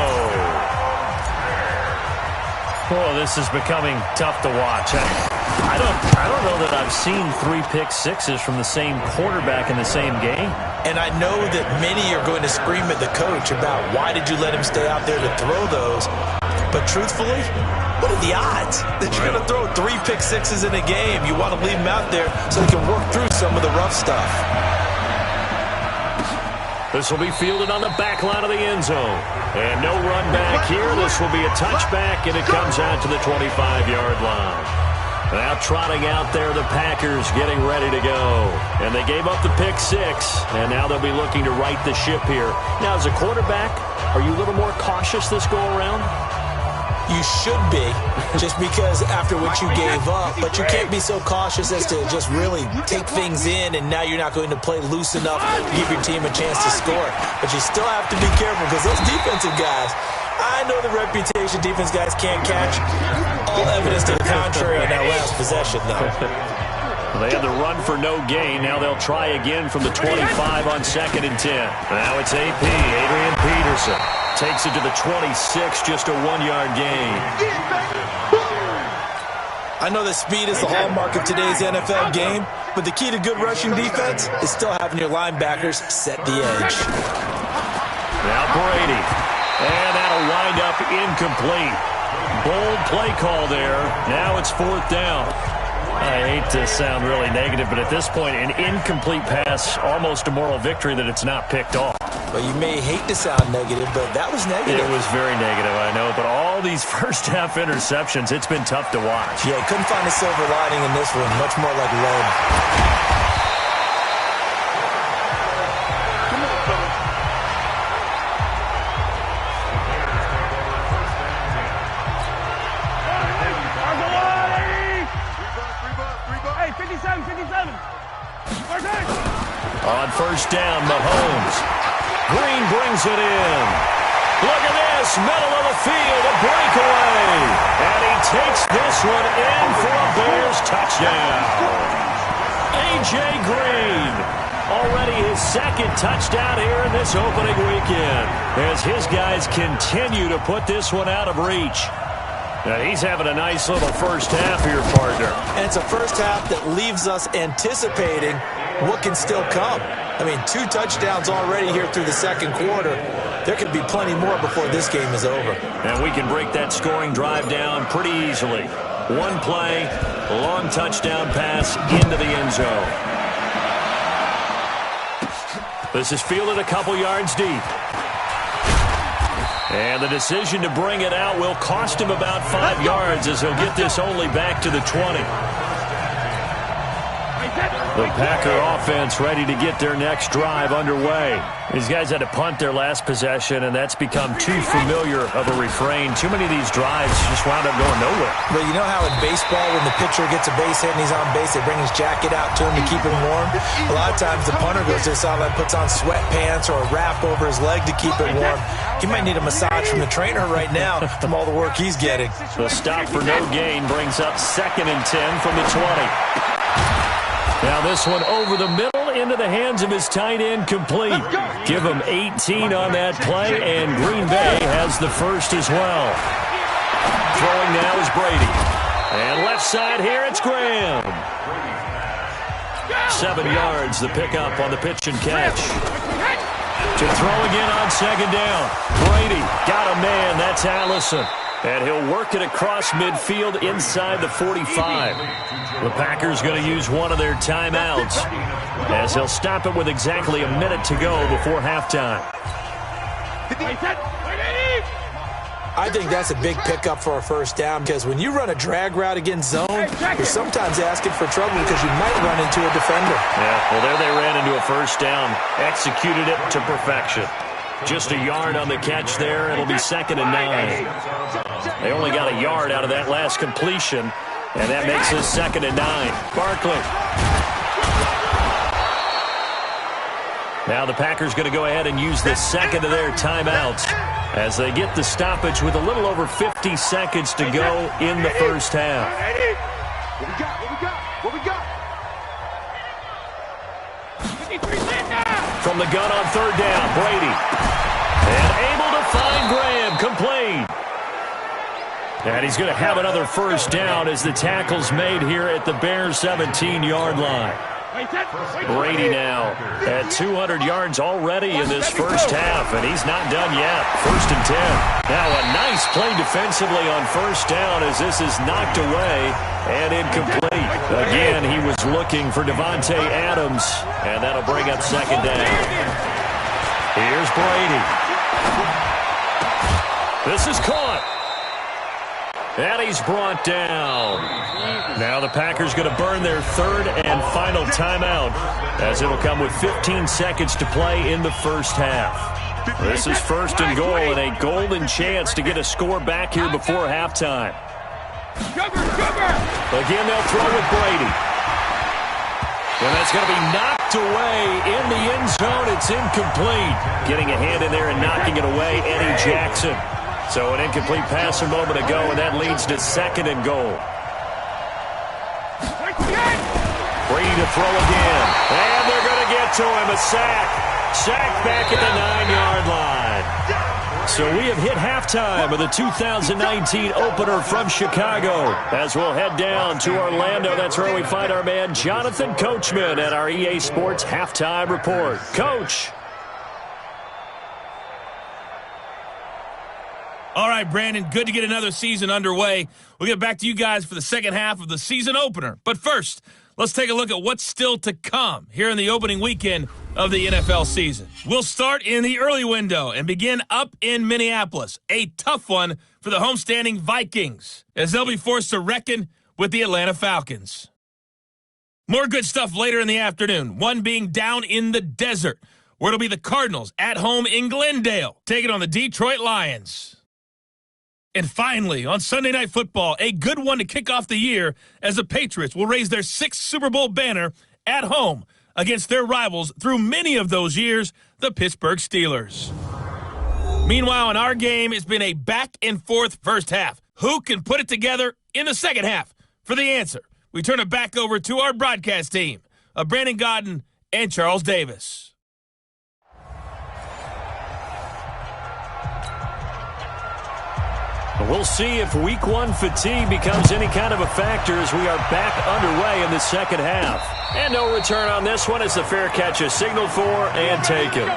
Oh, this is becoming tough to watch. I don't know that I've seen 3 pick sixes from the same quarterback in the same game. And I know that many are going to scream at the coach about why did you let him stay out there to throw those. But truthfully, what are the odds that you're going to throw 3 pick sixes in a game? You want to leave him out there so he can work through some of the rough stuff. This will be fielded on the back line of the end zone. And no run back here. This will be a touchback, and it comes out to the 25-yard line. Now trotting out there, the Packers getting ready to go. And they gave up the pick six, and now they'll be looking to right the ship here. Now, as a quarterback, are you a little more cautious this go-around? You should be, just because after what you gave up. But you can't be so cautious as to just really take things in, and now you're not going to play loose enough to give your team a chance to score. But you still have to be careful, because those defensive guys, I know the reputation defense guys can't catch. All evidence to the contrary on that last possession, though. They had the run for no gain. Now they'll try again from the 25 on 2nd and 10. Now it's AP, Adrian Peterson. Takes it to the 26, just a 1-yard gain. I know that speed is the hallmark of today's NFL game, but the key to good rushing defense is still having your linebackers set the edge. Now Brady. And that'll wind up incomplete. Bold play call there. Now it's 4th down. I hate to sound really negative, but at this point, an incomplete pass, almost a moral victory that it's not picked off. Well, you may hate to sound negative, but that was negative. It was very negative, I know. But all these first-half interceptions, it's been tough to watch. Yeah, couldn't find a silver lining in this one. Much more like lead. 57, 57. On first down, Mahomes. Green brings it in. Look at this, middle of the field, a breakaway. And he takes this one in for a Bears touchdown. A.J. Green, already his second touchdown here in this opening weekend, as his guys continue to put this one out of reach. Now he's having a nice little first half here, partner. And it's a first half that leaves us anticipating what can still come. I mean, 2 touchdowns already here through the second quarter. There could be plenty more before this game is over. And we can break that scoring drive down pretty easily. One play, a long touchdown pass into the end zone. This is fielded a couple yards deep. And the decision to bring it out will cost him about 5 yards, as he'll get this only back to the 20. The Packer offense ready to get their next drive underway. These guys had to punt their last possession, and that's become too familiar of a refrain. Too many of these drives just wound up going nowhere. But you know how in baseball, when the pitcher gets a base hit and he's on base, they bring his jacket out to him to keep him warm? A lot of times the punter goes to the sideline, puts on sweatpants or a wrap over his leg to keep it warm. He might need a massage from the trainer right now from all the work he's getting. The stop for no gain brings up 2nd and 10 from the 20. Now this one over the middle into the hands of his tight end, complete. Give him 18 on that play, and Green Bay has the first as well. Throwing now is Brady. And left side here, it's Graham. 7 yards, the pickup on the pitch and catch. To throw again on 2nd down. Brady got a man, that's Allison. And he'll work it across midfield inside the 45. The Packers going to use one of their timeouts, as he'll stop it with exactly a minute to go before halftime. I think that's a big pickup for a first down, because when you run a drag route against zone, you're sometimes asking for trouble because you might run into a defender. Yeah, well, there they ran into a first down, executed it to perfection. Just a yard on the catch there. It'll be 2nd and 9. They only got a yard out of that last completion, and that makes it 2nd and 9. Barkley. Now the Packers going to go ahead and use the second of their timeouts as they get the stoppage with a little over 50 seconds to go in the first half. What we got? What we got? What we got? From the gun on 3rd down, Brady. And able to find Graham, complete. And he's going to have another first down as the tackle's made here at the Bears' 17-yard line. Brady now at 200 yards already in this first half, and he's not done yet. 1st and 10. Now a nice play defensively on first down as this is knocked away and incomplete. Again, he was looking for Devontae Adams, and that'll bring up 2nd down. Here's Brady. This is caught. And he's brought down. Now the Packers going to burn their 3rd and final timeout, as it'll come with 15 seconds to play in the first half. This is 1st and goal, and a golden chance to get a score back here before halftime. Again, they'll throw with Brady. And that's going to be knocked away in the end zone. It's incomplete. Getting a hand in there and knocking it away, Eddie Jackson. So an incomplete pass a moment ago, and that leads to 2nd and goal. Brady to throw again. And they're going to get to him. A sack. Sack back at the 9-yard line. So we have hit halftime of the 2019 opener from Chicago. As we'll head down to Orlando, that's where we find our man Jonathan Coachman at our EA Sports Halftime Report. Coach. All right, Brandon, good to get another season underway. We'll get back to you guys for the second half of the season opener. But first, let's take a look at what's still to come here in the opening weekend of the NFL season. We'll start in the early window and begin up in Minneapolis. A tough one for the homestanding Vikings, as they'll be forced to reckon with the Atlanta Falcons. More good stuff later in the afternoon, one being down in the desert, where it'll be the Cardinals at home in Glendale, taking on the Detroit Lions. And finally, on Sunday Night Football, a good one to kick off the year as the Patriots will raise their 6th Super Bowl banner at home against their rivals through many of those years, the Pittsburgh Steelers. Meanwhile, in our game, it's been a back-and-forth first half. Who can put it together in the second half? For the answer, we turn it back over to our broadcast team of Brandon Godden and Charles Davis. We'll see if Week 1 fatigue becomes any kind of a factor as we are back underway in the second half. And no return on this one as the fair catch is signaled for and taken.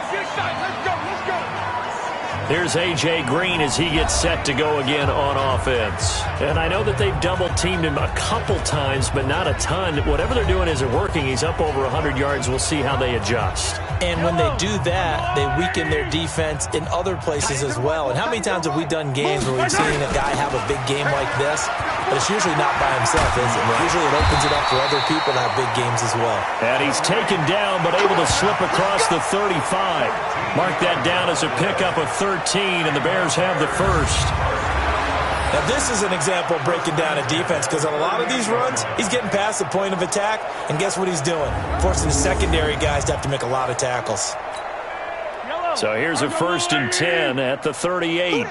Here's A.J. Green as he gets set to go again on offense. And I know that they've double-teamed him a couple times, but not a ton. Whatever they're doing isn't working. He's up over 100 yards. We'll see how they adjust. And when they do that, they weaken their defense in other places as well. And how many times have we done games where we've seen a guy have a big game like this? But it's usually not by himself, is it? Usually it opens it up for other people to have big games as well. And he's taken down, but able to slip across the 35. Mark that down as a pickup of 13, and the Bears have the first. Now, this is an example of breaking down a defense because on a lot of these runs, he's getting past the point of attack, and guess what he's doing? Forcing the secondary guys to have to make a lot of tackles. So here's a 1st and 10 at the 38.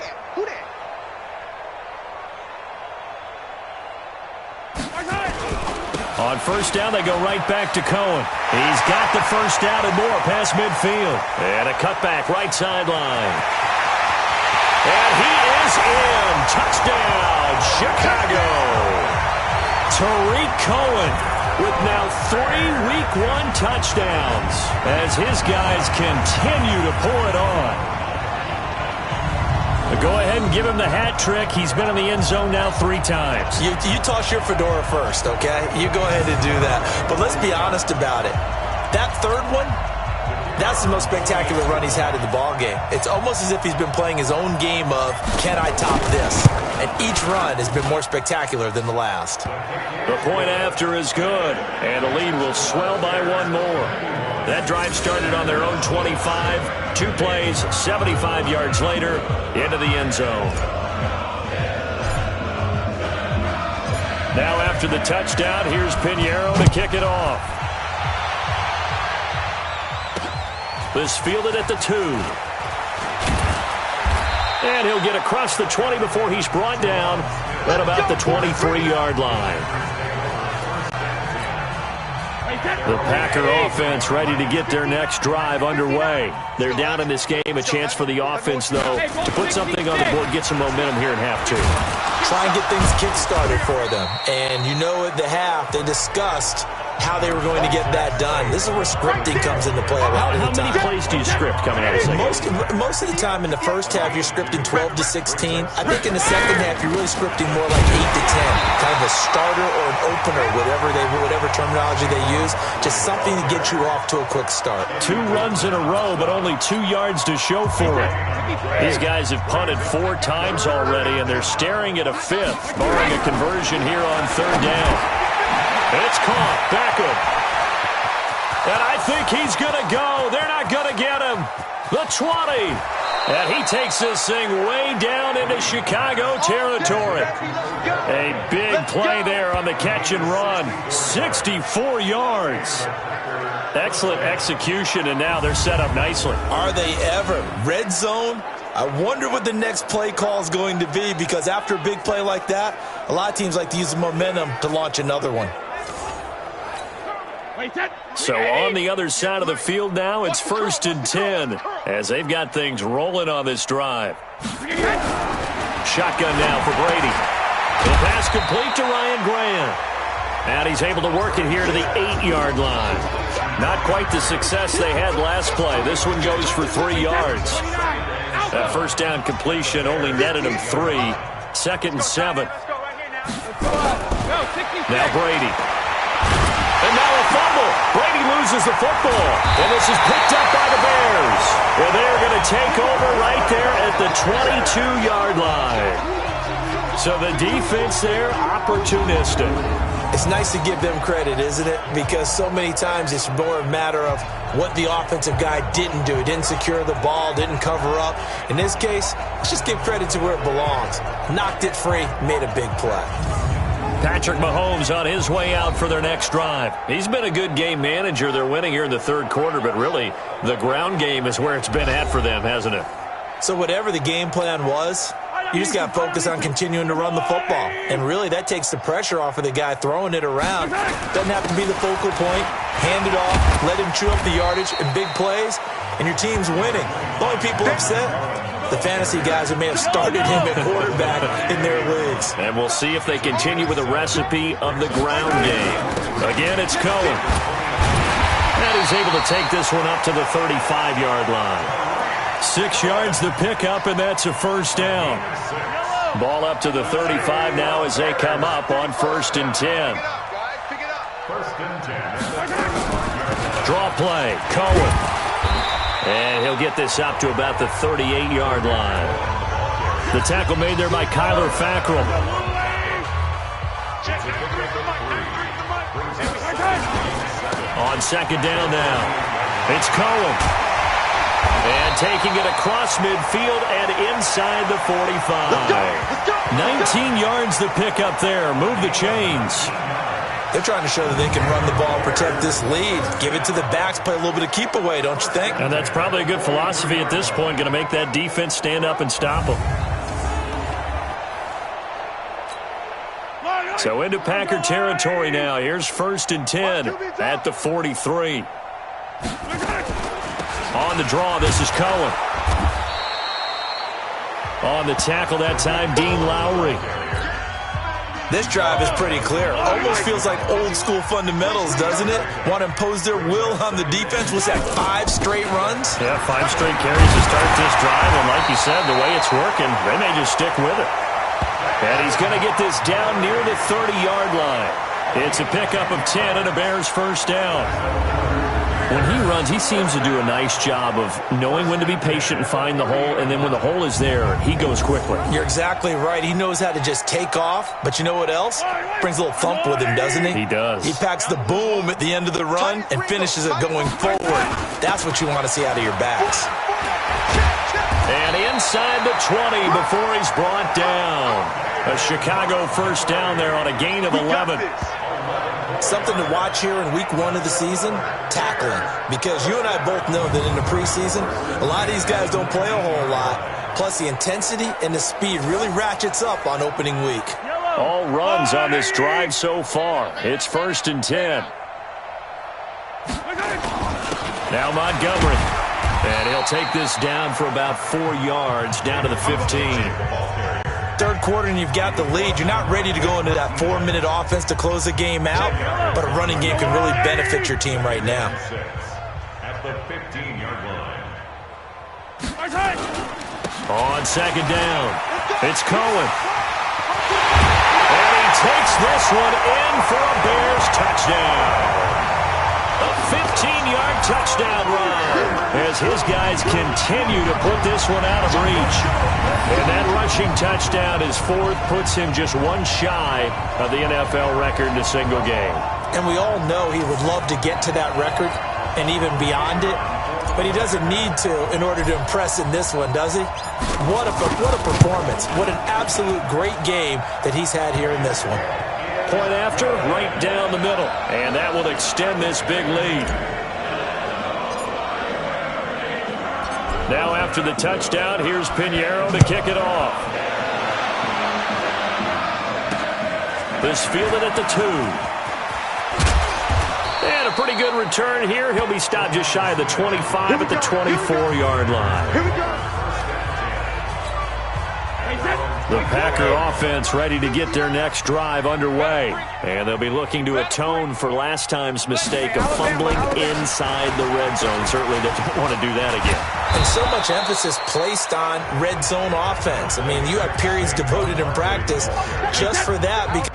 On first down, they go right back to Cohen. He's got the first down and more past midfield. And a cutback right sideline. And he is in. Touchdown, Chicago. Tariq Cohen with now 3 Week 1 touchdowns as his guys continue to pour it on. Go ahead and give him the hat trick. He's been in the end zone now 3 times. You toss your fedora first, okay? You go ahead and do that. But let's be honest about it. That third one, that's the most spectacular run he's had in the ballgame. It's almost as if he's been playing his own game of, can I top this? And each run has been more spectacular than the last. The point after is good, and the lead will swell by 1 more. That drive started on their own 25. 2 plays, 75 yards later, into the end zone. Now after the touchdown, here's Pinheiro to kick it off. This fielded at the 2. And he'll get across the 20 before he's brought down at about the 23-yard line. The Packer offense ready to get their next drive underway. They're down in this game. A chance for the offense, though, to put something on the board, get some momentum here in half 2. Try and get things kick-started for them. And you know at the half, they discussed how they were going to get that done. This is where scripting comes into play a lot of the time. How many plays do you script coming out of the second? Most of the time in the first half, you're scripting 12 to 16. I think in the second half, you're really scripting more like 8 to 10. Kind of a starter or an opener, whatever terminology they use. Just something to get you off to a quick start. 2 runs in a row, but only 2 yards to show for it. These guys have punted 4 times already, and they're staring at a 5th, barring a conversion here on 3rd down. It's caught. Beckham. And I think he's going to go. They're not going to get him. The 20. And he takes this thing way down into Chicago territory. A big play there on the catch and run. 64 yards. Excellent execution, and now they're set up nicely. Are they ever? Red zone? I wonder what the next play call is going to be, because after a big play like that, a lot of teams like to use the momentum to launch another one. So on the other side of the field now, it's 1st and 10 as they've got things rolling on this drive. Shotgun now for Brady. The pass complete to Ryan Grant. And he's able to work it here to the 8-yard line. Not quite the success they had last play. This one goes for 3 yards. That first down completion only netted him 3. 2nd and 7. Now Brady. And now a fumble. Brady loses the football. And this is picked up by the Bears. And they're going to take over right there at the 22-yard line. So the defense there, opportunistic. It's nice to give them credit, isn't it? Because so many times it's more a matter of what the offensive guy didn't do. He didn't secure the ball, didn't cover up. In this case, let's just give credit to where it belongs. Knocked it free, made a big play. Patrick Mahomes on his way out for their next drive. He's been a good game manager. They're winning here in the third quarter, but really the ground game is where it's been at for them, hasn't it? So whatever the game plan was, you just got to focus on continuing to run the football. And really, that takes the pressure off of the guy throwing it around. Doesn't have to be the focal point. Hand it off, let him chew up the yardage in big plays, and your team's winning. The only people upset, the fantasy guys who may have started him at quarterback in their leagues. And we'll see if they continue with a recipe of the ground game. Again, it's Cohen. And he's able to take this one up to the 35-yard line. 6 yards the pickup, and that's a first down. Ball up to the 35 now as they come up on 1st and 10. Draw play, Cohen. And he'll get this up to about the 38-yard line. The tackle made there by Kyler Fackrell. On 2nd down now, it's Cohen. And taking it across midfield and inside the 45. 19 yards the pickup there. Move the chains. They're trying to show that they can run the ball, protect this lead, give it to the backs, play a little bit of keep away, don't you think? And that's probably a good philosophy at this point, going to make that defense stand up and stop them. So into Packer territory now. Here's 1st and 10 at the 43. On the draw, this is Cohen. On the tackle that time, Dean Lowry. This drive is pretty clear. Almost feels like old school fundamentals, doesn't it? Want to impose their will on the defense. Was that 5 straight runs? Yeah, 5 straight carries to start this drive. And like you said, the way it's working, they may just stick with it. And he's going to get this down near the 30-yard line. It's a pickup of 10 and a Bears first down. When he runs, he seems to do a nice job of knowing when to be patient and find the hole, and then when the hole is there, he goes quickly. You're exactly right. He knows how to just take off, but you know what else? Brings a little thump with him, doesn't he? He does. He packs the boom at the end of the run and finishes it going forward. That's what you want to see out of your backs. And inside the 20 before he's brought down. A Chicago first down there on a gain of 11. Something to watch here in week 1 of the season, tackling. Because you and I both know that in the preseason, a lot of these guys don't play a whole lot. Plus, the intensity and the speed really ratchets up on opening week. All runs on this drive so far. It's 1st and 10. Now Montgomery. And he'll take this down for about 4 yards, down to the 15. Third quarter and you've got the lead. You're not ready to go into that 4-minute offense to close the game out, but a running game can really benefit your team right now. At the 15-yard line. On 2nd down, it's Cohen. And he takes this one in for a Bears touchdown. A 15-yard touchdown run as his guys continue to put this one out of reach. And that rushing touchdown, his 4th, puts him just 1 shy of the NFL record in a single game. And we all know he would love to get to that record and even beyond it, but he doesn't need to in order to impress in this one, does he? What a performance. What an absolute great game that he's had here in this one. Point after, right down the middle. And that will extend this big lead. Now after the touchdown, here's Pinheiro to kick it off. This fielded at the 2. And a pretty good return here. He'll be stopped just shy of the 25 at the 24-yard line. Here we go. The Packer offense ready to get their next drive underway. And they'll be looking to atone for last time's mistake of fumbling inside the red zone. Certainly they don't want to do that again. And so much emphasis placed on red zone offense. I mean, you have periods devoted in practice just for that. Because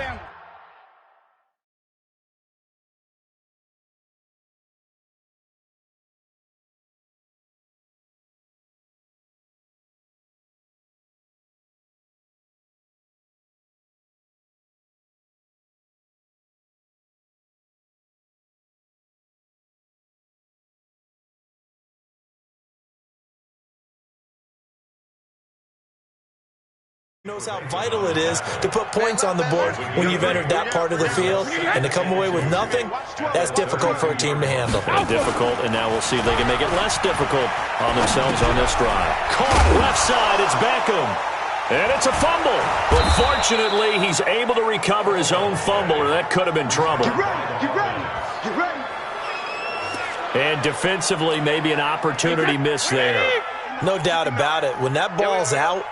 Knows how vital it is to put points on the board when you've entered that part of the field, and to come away with nothing, that's difficult for a team to handle. And difficult, and now we'll see if they can make it less difficult on themselves on this drive. Caught left side, it's Beckham. And it's a fumble. But fortunately, he's able to recover his own fumble, or that could have been trouble. Get ready. And defensively, maybe an opportunity miss there. No doubt about it. When that ball's out,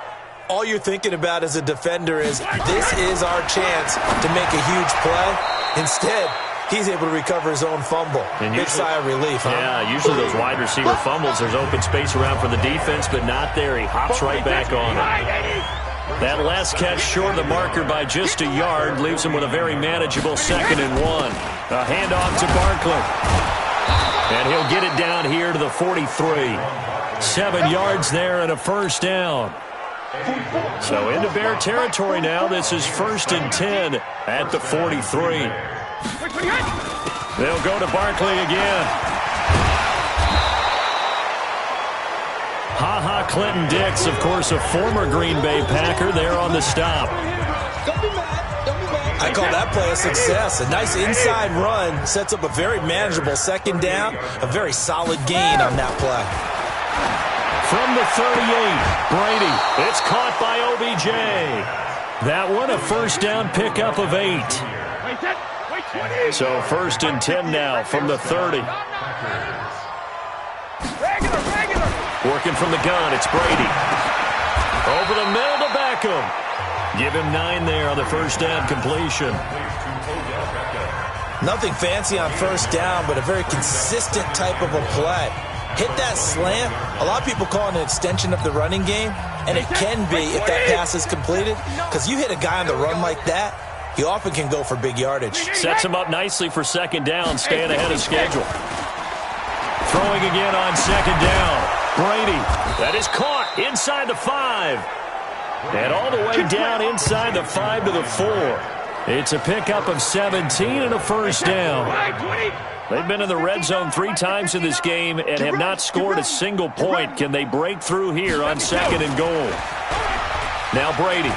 all you're thinking about as a defender is, this is our chance to make a huge play. Instead, he's able to recover his own fumble. And big sigh of relief, huh? Yeah, usually those wide receiver fumbles, there's open space around for the defense, but not there. He hops right back on it. That last catch short of the marker by just a yard leaves him with a very manageable 2nd and 1. A handoff to Barkley. And he'll get it down here to the 43. 7 yards there and a first down. So into Bear territory now. This is 1st and 10 at the 43. They'll go to Barkley again. Ha-ha Clinton-Dix, of course, a former Green Bay Packer there on the stop. I call that play a success. A nice inside run sets up a very manageable 2nd down. A very solid gain on that play. From the 38, Brady. It's caught by OBJ. That one, a first down pickup of 8. So 1st and 10 now from the 30. Working from the gun, it's Brady. Over the middle to Beckham. Give him 9 there on the first down completion. Nothing fancy on first down, but a very consistent type of a play. Hit that slant. A lot of people call it an extension of the running game, and it can be if that pass is completed, because you hit a guy on the run like that, he often can go for big yardage. Sets him up nicely for 2nd down, staying ahead of schedule. Throwing again on 2nd down. Brady, that is caught inside the 5. And all the way down inside the 5 to the 4. It's a pickup of 17 and a first down. They've been in the red zone 3 times in this game and have not scored a single point. Can they break through here on 2nd and goal? Now Brady.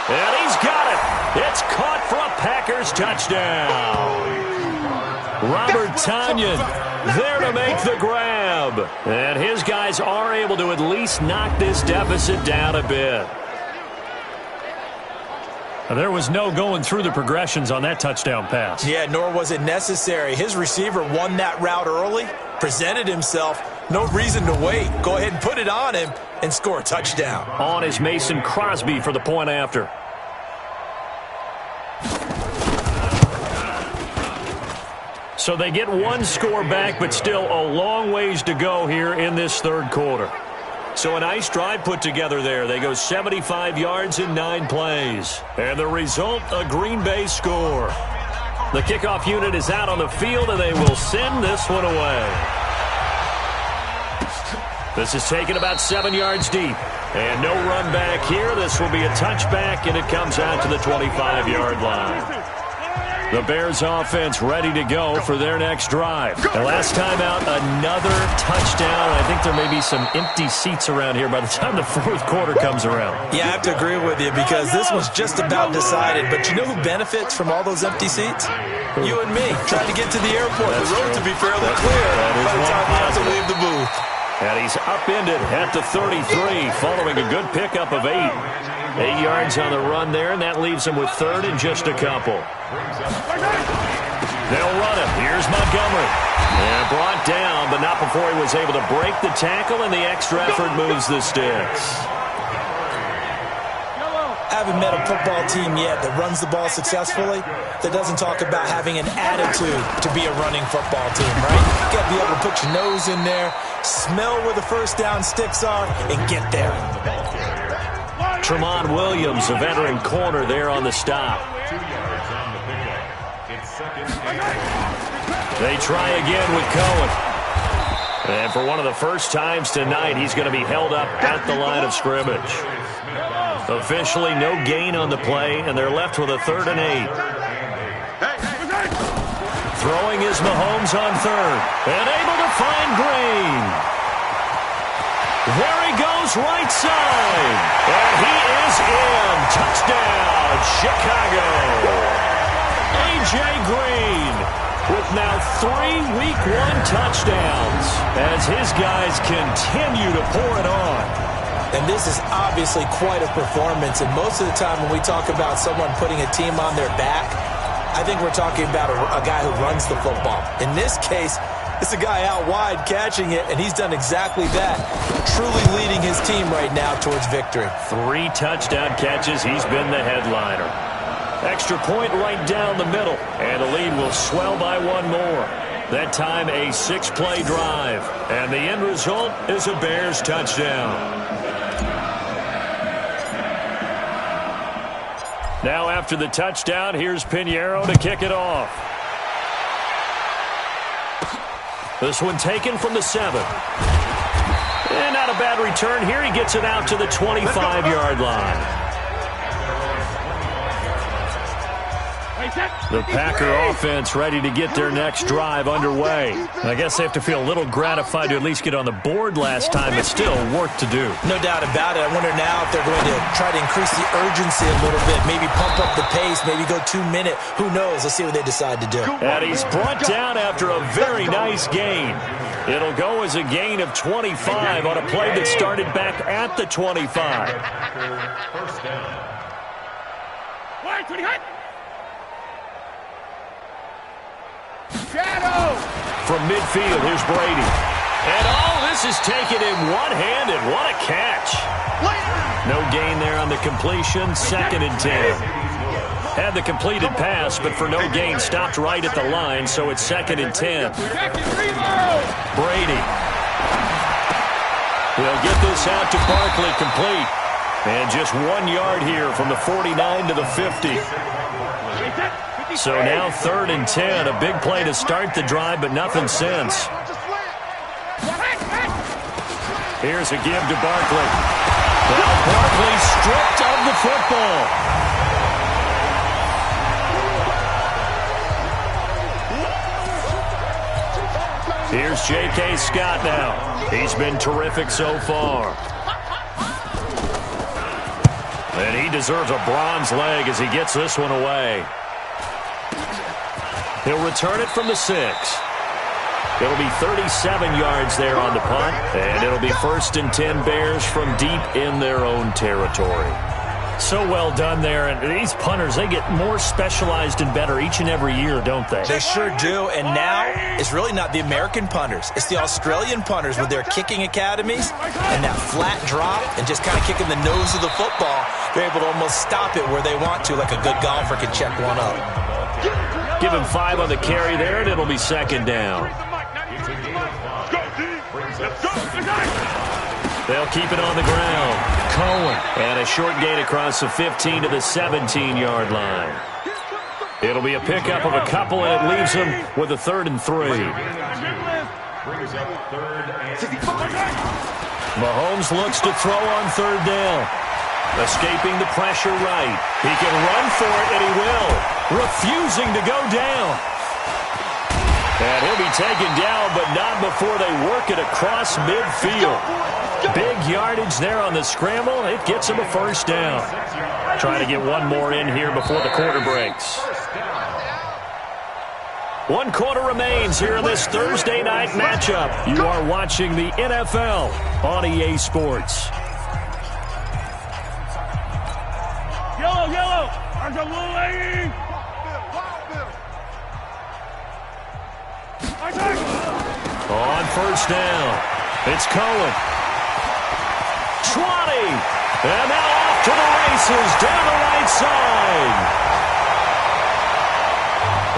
And he's got it. It's caught for a Packers touchdown. Robert Tonyan there to make the grab. And his guys are able to at least knock this deficit down a bit. There was no going through the progressions on that touchdown pass. Yeah, nor was it necessary. His receiver won that route early, presented himself. No reason to wait. Go ahead and put it on him and score a touchdown. On is Mason Crosby for the point after. So they get 1 score back, but still a long ways to go here in this 3rd quarter. So a nice drive put together there. They go 75 yards in 9 plays. And the result, a Green Bay score. The kickoff unit is out on the field, and they will send this one away. This is taken about 7 yards deep. And no run back here. This will be a touchback, and it comes out to the 25-yard line. The Bears offense ready to go for their next drive. And last time out, another touchdown. I think there may be some empty seats around here by the time the 4th quarter comes around. Yeah, I have to agree with you because this was just about decided. But you know who benefits from all those empty seats? You and me, trying to get to the airport. The road to be fairly clear by the time you have to leave the booth. And he's upended at the 33 following a good pickup of 8. 8 yards on the run there, and that leaves him with 3rd and just a couple. They'll run it. Here's Montgomery. And brought down, but not before he was able to break the tackle, and the extra effort moves the sticks. I haven't met a football team yet that runs the ball successfully that doesn't talk about having an attitude to be a running football team, right? You got to be able to put your nose in there, smell where the first down sticks are, and get there. Tremont Williams, a veteran corner there on the stop. They try again with Cohen. And for one of the first times tonight, he's going to be held up at the line of scrimmage. Officially no gain on the play, and they're left with a 3rd and 8. Throwing is Mahomes on 3rd. And able to find Green. There he goes, right side. And he is in. Touchdown, Chicago. A.J. Green with now 3 Week 1 touchdowns as his guys continue to pour it on. And this is obviously quite a performance. And most of the time when we talk about someone putting a team on their back, I think we're talking about a guy who runs the football. In this case, it's a guy out wide catching it, and he's done exactly that, truly leading his team right now towards victory. 3 touchdown catches. He's been the headliner. Extra point right down the middle, and the lead will swell by 1 more. That time a 6-play drive, and the end result is a Bears touchdown. Now after the touchdown, here's Pinheiro to kick it off. This one taken from the 7. And not a bad return here. He gets it out to the 25-yard line. The Packer offense ready to get their next drive underway. I guess they have to feel a little gratified to at least get on the board last time, but still work to do. No doubt about it. I wonder now if they're going to try to increase the urgency a little bit, maybe pump up the pace, maybe go 2-minute. Who knows? Let's see what they decide to do. And he's brought down after a very nice gain. It'll go as a gain of 25 on a play that started back at the 25. First down. Shadow! From midfield, here's Brady. And this is taken in one-handed. What a catch. No gain there on the completion. 2nd and 10. Had the completed pass, but for no gain, stopped right at the line, so it's 2nd and 10. Brady. They'll get this out to Barkley complete. And just 1 yard here from the 49 to the 50. So now 3rd and 10. A big play to start the drive, but nothing since. Here's a give to Barkley. Now Barkley stripped of the football. Here's J.K. Scott now. He's been terrific so far. And he deserves a bronze leg as he gets this one away. He'll return it from the 6. It'll be 37 yards there on the punt, and it'll be 1st and 10 Bears from deep in their own territory. So well done there, and these punters, they get more specialized and better each and every year, don't they? They sure do, and now it's really not the American punters. It's the Australian punters with their kicking academies and that flat drop and just kind of kicking the nose of the football. They're able to almost stop it where they want to, like a good golfer can check one up. Give him 5 on the carry there, and it'll be 2nd down. They'll keep it on the ground. Cohen. And a short gain across the 15 to the 17-yard line. It'll be a pickup of a couple, and it leaves them with a 3rd and 3. Mahomes looks to throw on 3rd down. Escaping the pressure right. He can run for it, and he will. Refusing to go down. And he'll be taken down, but not before they work it across midfield. Big yardage there on the scramble. It gets him a 1st down. Trying to get one more in here before the quarter breaks. 1 quarter remains here in this Thursday night matchup. You are watching the NFL on EA Sports. Yellow, yellow. There's a blue lady. On 1st down, it's Cohen. 20. And now off to the races down the right side.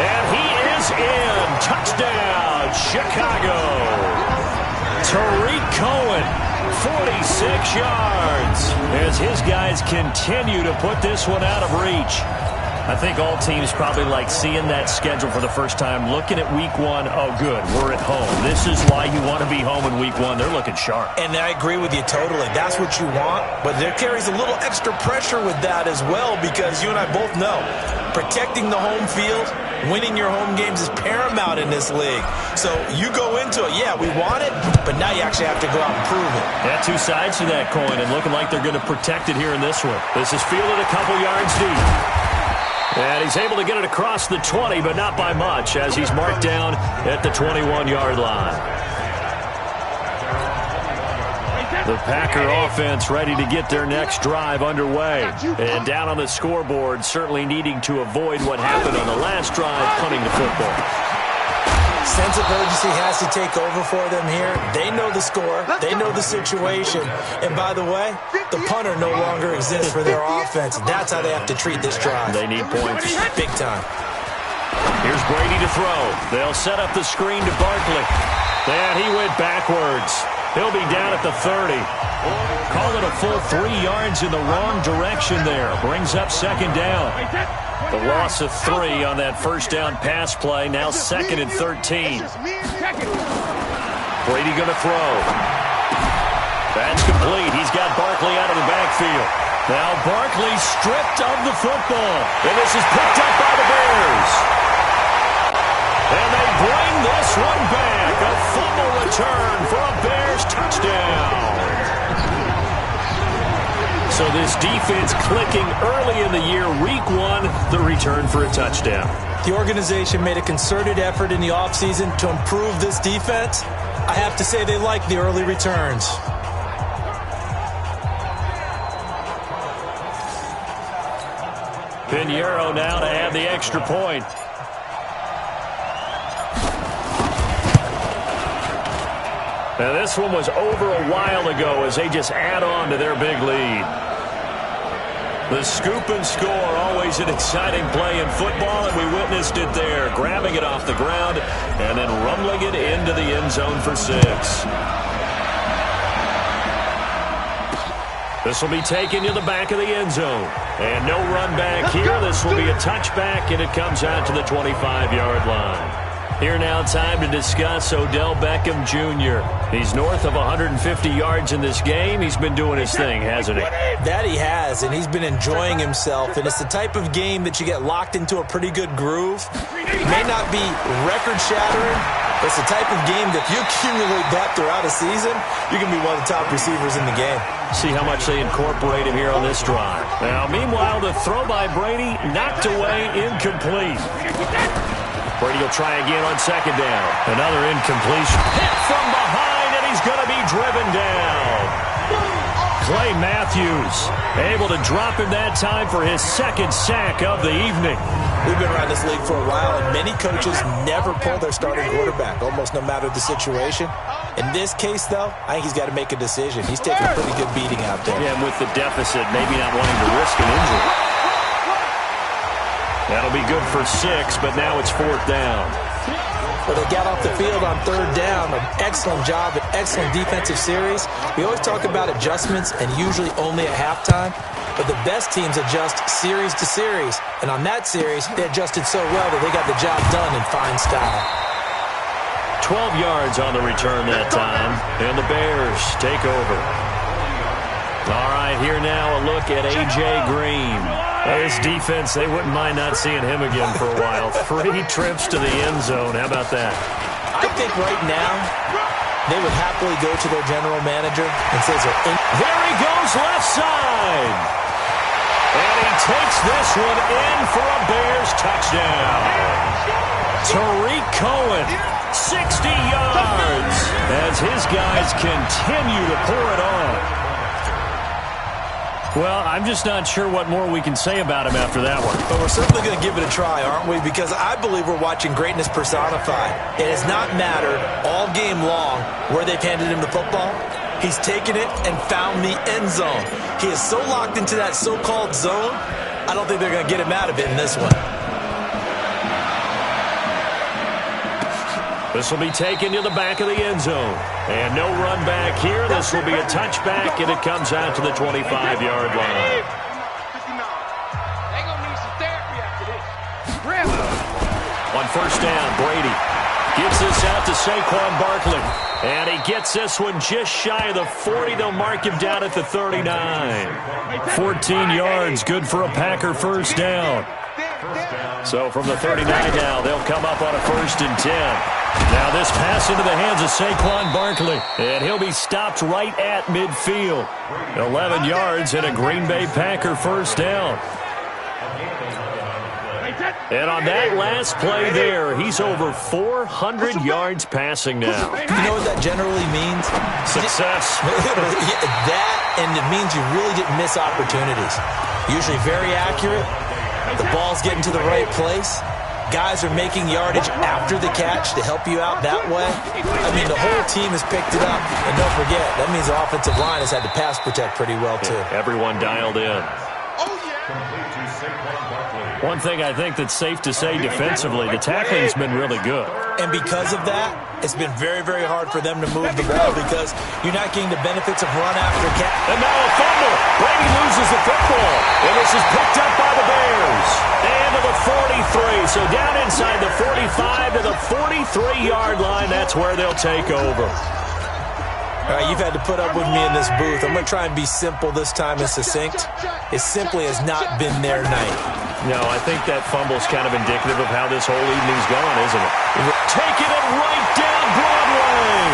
And he is in. Touchdown, Chicago. Tariq Cohen, 46 yards. As his guys continue to put this one out of reach. I think all teams probably like seeing that schedule for the first time, looking at week one. Oh, good, we're at home. This is why you want to be home in week one. They're looking sharp. And I agree with you totally. That's what you want, but there carries a little extra pressure with that as well, because you and I both know protecting the home field, winning your home games is paramount in this league. So you go into it, yeah, we want it, but now you actually have to go out and prove it. Yeah, two sides to that coin, and looking like they're going to protect it here in this one. This is fielded a couple yards deep. And he's able to get it across the 20, but not by much, as he's marked down at the 21-yard line. The Packer offense ready to get their next drive underway. And down on the scoreboard, certainly needing to avoid what happened on the last drive, punting the football. Sense of urgency has to take over for them here. They know the score. They know the situation. And by the way, the punter no longer exists for their offense. That's how they have to treat this drive. They need points. Big time. Here's Brady to throw. They'll set up the screen to Barkley. And he went backwards. He'll be down at the 30. Call it a full 3 yards in the wrong direction there. Brings up second down. The loss of 3 on that first down pass play. Now 2nd and 13. Brady going to throw. That's complete. He's got Barkley out of the backfield. Now Barkley stripped of the football. And this is picked up by the Bears. And they bring this one back. A fumble return for a Bears touchdown. So this defense clicking early in the year. Week 1, the return for a touchdown. The organization made a concerted effort in the offseason to improve this defense. I have to say they like the early returns. Pinheiro now to add the extra point. Now this one was over a while ago as they just add on to their big lead. The scoop and score, always an exciting play in football, and we witnessed it there, grabbing it off the ground and then rumbling it into the end zone for 6. This will be taken to the back of the end zone. And no run back here. This will be a touchback, and it comes out to the 25-yard line. Here now, time to discuss Odell Beckham Jr. He's north of 150 yards in this game. He's been doing his thing, hasn't he? That he has, and he's been enjoying himself. And it's the type of game that you get locked into a pretty good groove. It may not be record-shattering, but it's the type of game that if you accumulate that throughout a season, you can be one of the top receivers in the game. See how much they incorporate him here on this drive. Now, meanwhile, the throw by Brady knocked away, incomplete. Brady will try again on second down. Another incompletion. Hit from behind, and he's going to be driven down. Clay Matthews able to drop him that time for his second sack of the evening. We've been around this league for a while, and many coaches never pull their starting quarterback, almost no matter the situation. In this case, though, I think he's got to make a decision. He's taking a pretty good beating out there. Yeah, and with the deficit, maybe not wanting to risk an injury. That'll be good for 6, but now it's 4th down. Well, they got off the field on 3rd down. An excellent job, an excellent defensive series. We always talk about adjustments, and usually only at halftime. But the best teams adjust series to series. And on that series, they adjusted so well that they got the job done in fine style. 12 yards on the return that time, and the Bears take over. All right, here now a look at A.J. Green. This defense, they wouldn't mind not seeing him again for a while. 3 trips to the end zone. How about that? I think right now they would happily go to their general manager and say, there he goes left side. And he takes this one in for a Bears touchdown. Tariq Cohen, 60 yards, as his guys continue to pour it on. Well, I'm just not sure what more we can say about him after that one. But we're certainly going to give it a try, aren't we? Because I believe we're watching greatness personified. It has not mattered all game long where they've handed him the football. He's taken it and found the end zone. He is so locked into that so-called zone, I don't think they're going to get him out of it in this one. This will be taken to the back of the end zone. And no run back here. This will be a touchback, and it comes out to the 25-yard line. They're going to need some therapy after On first down, Brady gets this out to Saquon Barkley. And he gets this one just shy of the 40. They'll mark him down at the 39. 14 yards, good for a Packer first down. So from the 39 now, they'll come up on a 1st and 10. Now this pass into the hands of Saquon Barkley. And he'll be stopped right at midfield. 11 yards and a Green Bay Packer first down. And on that last play there, he's over 400 yards passing now. You know what that generally means? Success. That, and it means you really didn't miss opportunities. Usually very accurate. The ball's getting to the right place. Guys are making yardage after the catch to help you out that way. I mean, the whole team has picked it up. And don't forget, that means the offensive line has had to pass protect pretty well, too. Everyone dialed in. One thing I think that's safe to say defensively, the tackling's been really good. And because of that, it's been very, very hard for them to move the ball because you're not getting the benefits of run after catch. And now a fumble. Brady loses the football. And this is picked up by the Bears. And to the 43. So down inside the 45 to the 43-yard line. That's where they'll take over. All right, you've had to put up with me in this booth. I'm going to try and be simple this time and succinct. It simply has not been their night. No, I think that fumble's kind of indicative of how this whole evening's gone, isn't it? Taking it right down Broadway.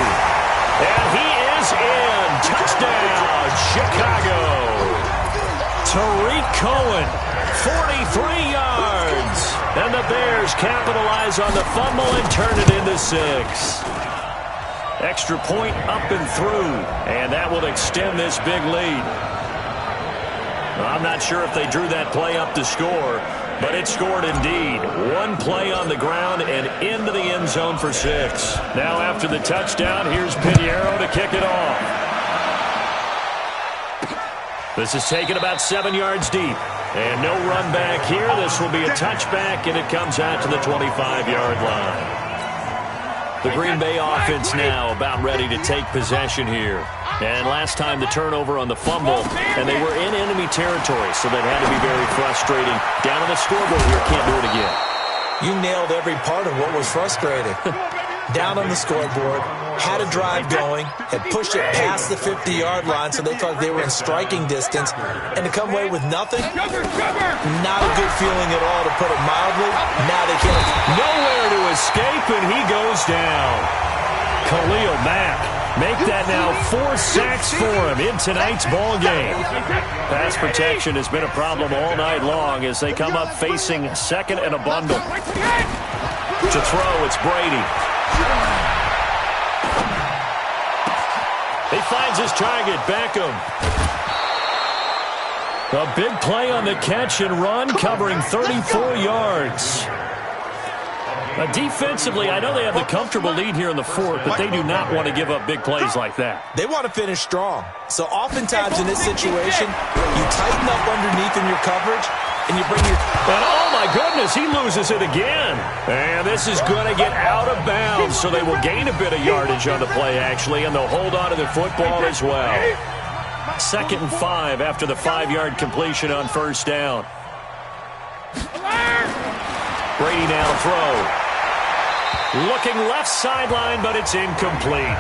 And he is in. Touchdown, Chicago. Tariq Cohen, 43 yards. And the Bears capitalize on the fumble and turn it into 6. Extra point up and through. And that will extend this big lead. I'm not sure if they drew that play up to score, but it scored indeed. One play on the ground and into the end zone for 6. Now after the touchdown, here's Pinheiro to kick it off. This is taken about 7 yards deep. And no run back here. This will be a touchback, and it comes out to the 25-yard line. The Green Bay offense now about ready to take possession here. And last time the turnover on the fumble, and they were in enemy territory, so that had to be very frustrating. Down on the scoreboard here, can't do it again. You nailed every part of what was frustrating. Down on the scoreboard, had a drive going, had pushed it past the 50-yard line so they thought they were in striking distance, and to come away with nothing, not a good feeling at all, to put it mildly. Now they can't. Nowhere to escape, and he goes down. Khalil Mack, make that now 4 sacks for him in tonight's ball game. Pass protection has been a problem all night long as they come up facing second and a bundle. To throw, it's Brady. He finds his target, Beckham. A big play on the catch and run, covering 34 yards. Defensively, I know they have the comfortable lead here in the 4th, but they do not want to give up big plays like that. They want to finish strong. So oftentimes in this situation, you tighten up underneath in your coverage, and you bring your... And oh my goodness, he loses it again. And this is going to get out of bounds, so they will gain a bit of yardage on the play, actually, and they'll hold on to the football as well. 2nd and 5 after the 5-yard completion on first down. Brady now to throw. Looking left sideline, but it's incomplete.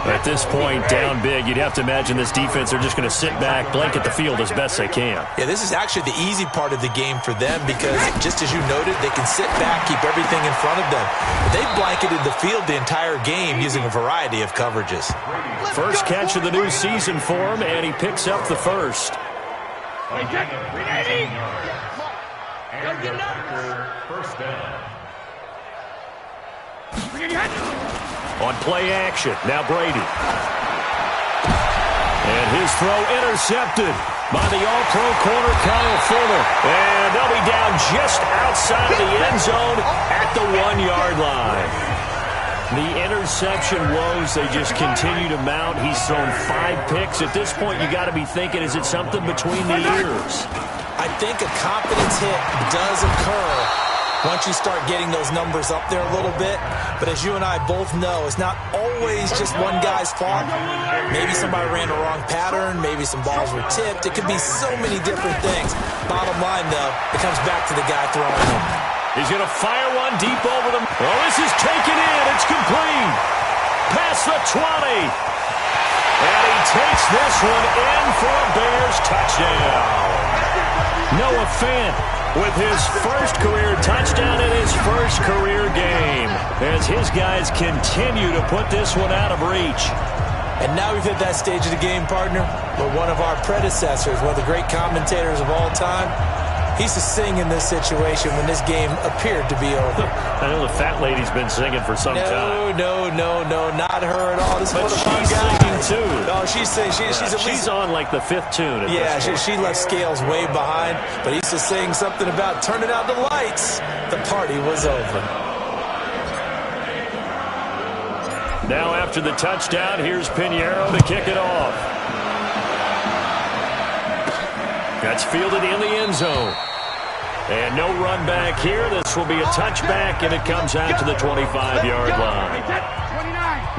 At this point, down big, you'd have to imagine this defense are just going to sit back, blanket the field as best they can. Yeah, this is actually the easy part of the game for them because, just as you noted, they can sit back, keep everything in front of them. They've blanketed the field the entire game using a variety of coverages. First catch of the new season for him, and he picks up the first. First down. On play action, now Brady. And his throw intercepted by the all-pro corner, Kyle Fuller. And they'll be down just outside of the end zone at the 1-yard line. The interception woes, they just continue to mount. He's thrown 5 picks. At this point, you got to be thinking, is it something between the ears? I think a confidence hit does occur once you start getting those numbers up there a little bit. But as you and I both know, it's not always just one guy's fault. Maybe somebody ran a wrong pattern. Maybe some balls were tipped. It could be so many different things. Bottom line, though, it comes back to the guy throwing them. He's going to fire one deep over them. Oh, this is taken in. It's complete. Past the 20. And he takes this one in for a Bears touchdown. Noah Fant with his first career touchdown in his first career game as his guys continue to put this one out of reach. And now we've hit that stage of the game, partner, where one of our predecessors, one of the great commentators of all time, he used to sing in this situation when this game appeared to be over. I know the fat lady's been singing for some time. No, not her at all. This but she's singing too. No, she's singing. She's on like the 5th tune. Yeah, she left Scales way behind, but he used to sing something about turning out the lights. The party was over. Now after the touchdown, here's Pinheiro to kick it off. That's fielded in the end zone. And no run back here. This will be a touchback, and it comes out to the 25-yard line.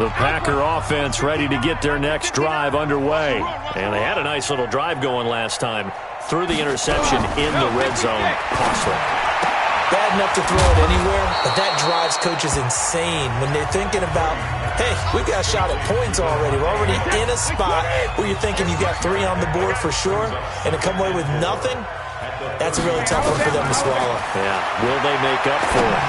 The Packer offense ready to get their next drive underway. And they had a nice little drive going last time. Threw the interception in the red zone. Costly. Bad enough to throw it anywhere, but that drives coaches insane when they're thinking about, hey, we got a shot at points already. We're already in a spot where you're thinking you got 3 on the board for sure, and to come away with nothing, that's a really tough one for them to swallow. Yeah, will they make up for it?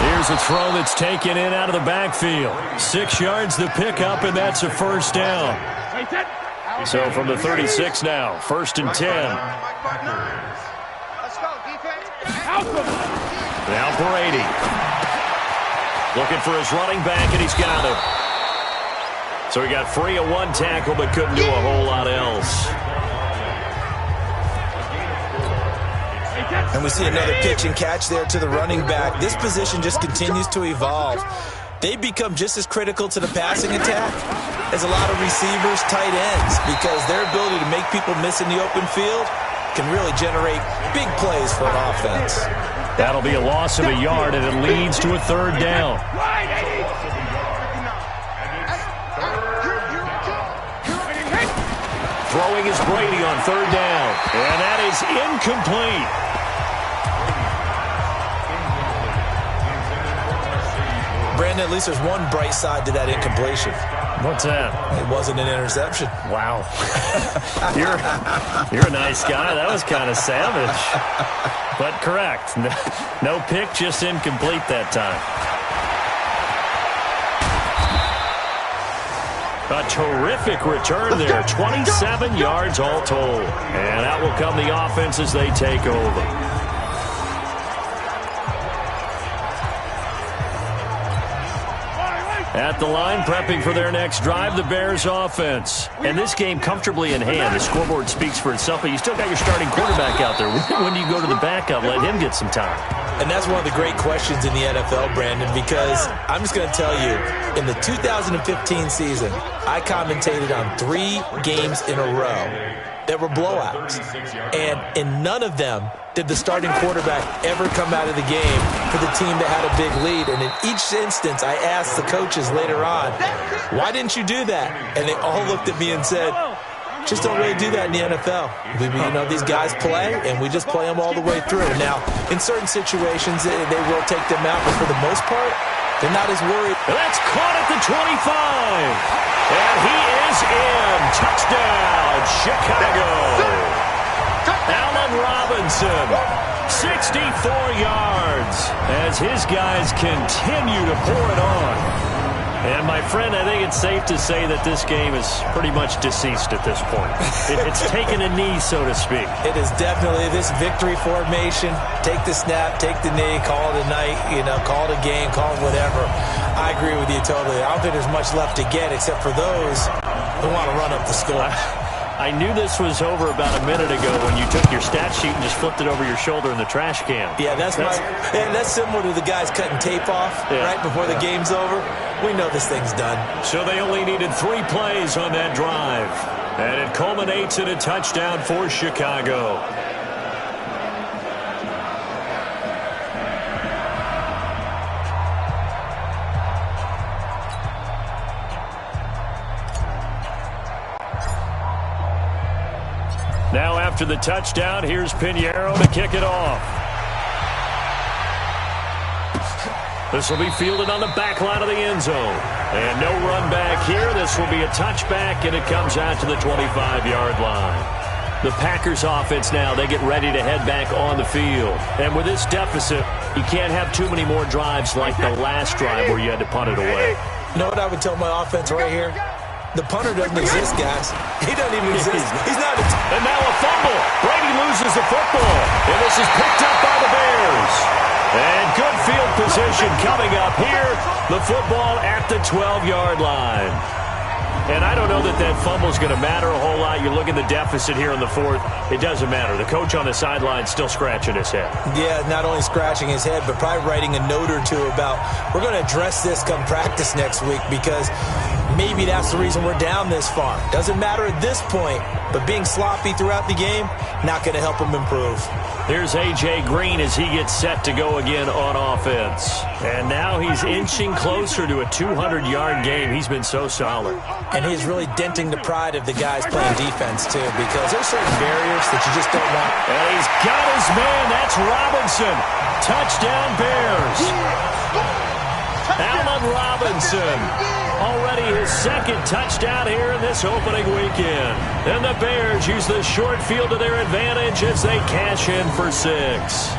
Here's a throw that's taken in out of the backfield. 6 yards the pickup, and that's a first down. So from the 36 now, 1st and 10. Now Brady. Looking for his running back, and he's got him. So he got free of 1 tackle, but couldn't do a whole lot else. And we see another pitch and catch there to the running back. This position just continues to evolve. They become just as critical to the passing attack as a lot of receivers, tight ends, because their ability to make people miss in the open field can really generate big plays for an offense. That'll be a loss of a yard, and it leads to a 3rd down. Throwing is Brady on 3rd down, and that is incomplete. Brandon, at least there's one bright side to that incompletion. What's that? It wasn't an interception. Wow. You're a nice guy. That was kind of savage. But correct. No pick, just incomplete that time. A terrific return there. 27 yards all told. And out will come the offense as they take over. At the line, prepping for their next drive, the Bears offense. And this game comfortably in hand. The scoreboard speaks for itself, but you still got your starting quarterback out there. When do you go to the backup? Let him get some time. And that's one of the great questions in the NFL, Brandon, because I'm just going to tell you, in the 2015 season, I commentated on 3 games in a row that were blowouts. And in none of them did the starting quarterback ever come out of the game for the team that had a big lead. And in each instance, I asked the coaches later on, why didn't you do that? And they all looked at me and said, just don't really do that in the NFL. These guys play, and we just play them all the way through. Now, in certain situations, they will take them out, but for the most part, they're not as worried. That's caught at the 25. And he is in. Touchdown, Chicago. Allen Robinson, 64 yards as his guys continue to pour it on. And, my friend, I think it's safe to say that this game is pretty much deceased at this point. It's taken a knee, so to speak. It is definitely this victory formation. Take the snap, take the knee, call it a night, call it a game, call it whatever. I agree with you totally. I don't think there's much left to get except for those who want to run up the score. I knew this was over about a minute ago when you took your stat sheet and just flipped it over your shoulder in the trash can. Yeah, that's similar to the guys cutting tape off right before the game's over. We know this thing's done. So they only needed 3 plays on that drive. And it culminates in a touchdown for Chicago. Now after the touchdown, here's Pinheiro to kick it off. This will be fielded on the back line of the end zone. And no run back here. This will be a touchback, and it comes out to the 25-yard line. The Packers offense now, they get ready to head back on the field. And with this deficit, you can't have too many more drives like the last drive where you had to punt it away. You know what I would tell my offense right here? The punter doesn't exist, guys. He doesn't even exist. He's not a... And now a fumble. Brady loses the football. And this is picked up by the Bears. And good field position coming up here. The football at the 12-yard line. And I don't know that that fumble is going to matter a whole lot. You look at the deficit here in the fourth. It doesn't matter. The coach on the sideline still scratching his head. Yeah, not only scratching his head, but probably writing a note or two about we're going to address this come practice next week because maybe that's the reason we're down this far. Doesn't matter at this point, but being sloppy throughout the game, not going to help him improve. Here's A.J. Green as he gets set to go again on offense. And now he's inching closer to a 200-yard game. He's been so solid. And he's really denting the pride of the guys playing defense, too, because there's certain barriers that you just don't want. And he's got his man. That's Robinson. Touchdown, Bears. Allen Robinson. Already his second touchdown here in this opening weekend. And the Bears use the short field to their advantage as they cash in for 6.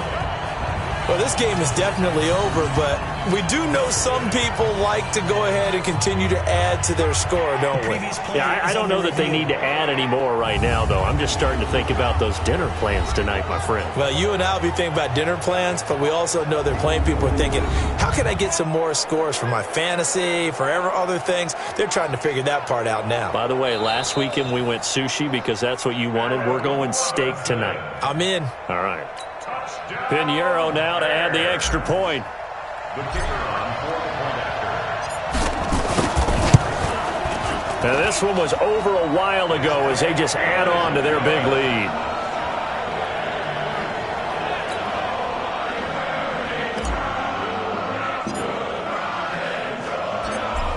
Well, this game is definitely over, but we do know some people like to go ahead and continue to add to their score, don't we? Yeah, I don't know that they need to add any more right now, though. I'm just starting to think about those dinner plans tonight, my friend. Well, you and I will be thinking about dinner plans, but we also know they're playing people are thinking, how can I get some more scores for my fantasy, for other things? They're trying to figure that part out now. By the way, last weekend we went sushi because that's what you wanted. We're going steak tonight. I'm in. All right. Pinheiro now to add the extra point. Now this one was over a while ago as they just add on to their big lead.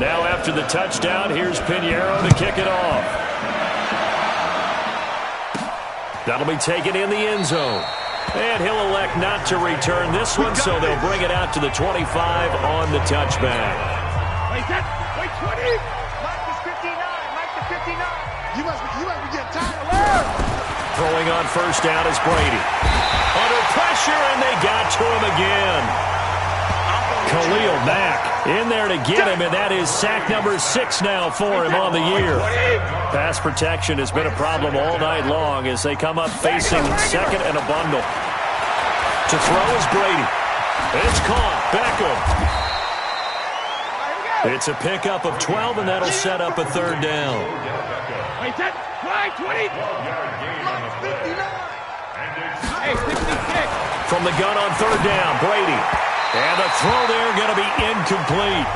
Now after the touchdown, here's Pinheiro to kick it off. That'll be taken in the end zone. And he'll elect not to return this one, so they'll bring it out to the 25 on the touchback. Wait, 20. Mike is 59. Mike is 59. You must be getting tired of Throwing on first down is Brady. Under pressure, and they got to him again. Khalil Mack in there to get him, and that is sack number 6 now for him on the year. Pass protection has been a problem all night long as they come up facing second and a bundle. To throw is Brady. It's caught. Beckham. It's a pickup of 12, and that'll set up a third down. Wait, 20. Hey, 66. From the gun on third down, Brady. And the throw there going to be incomplete.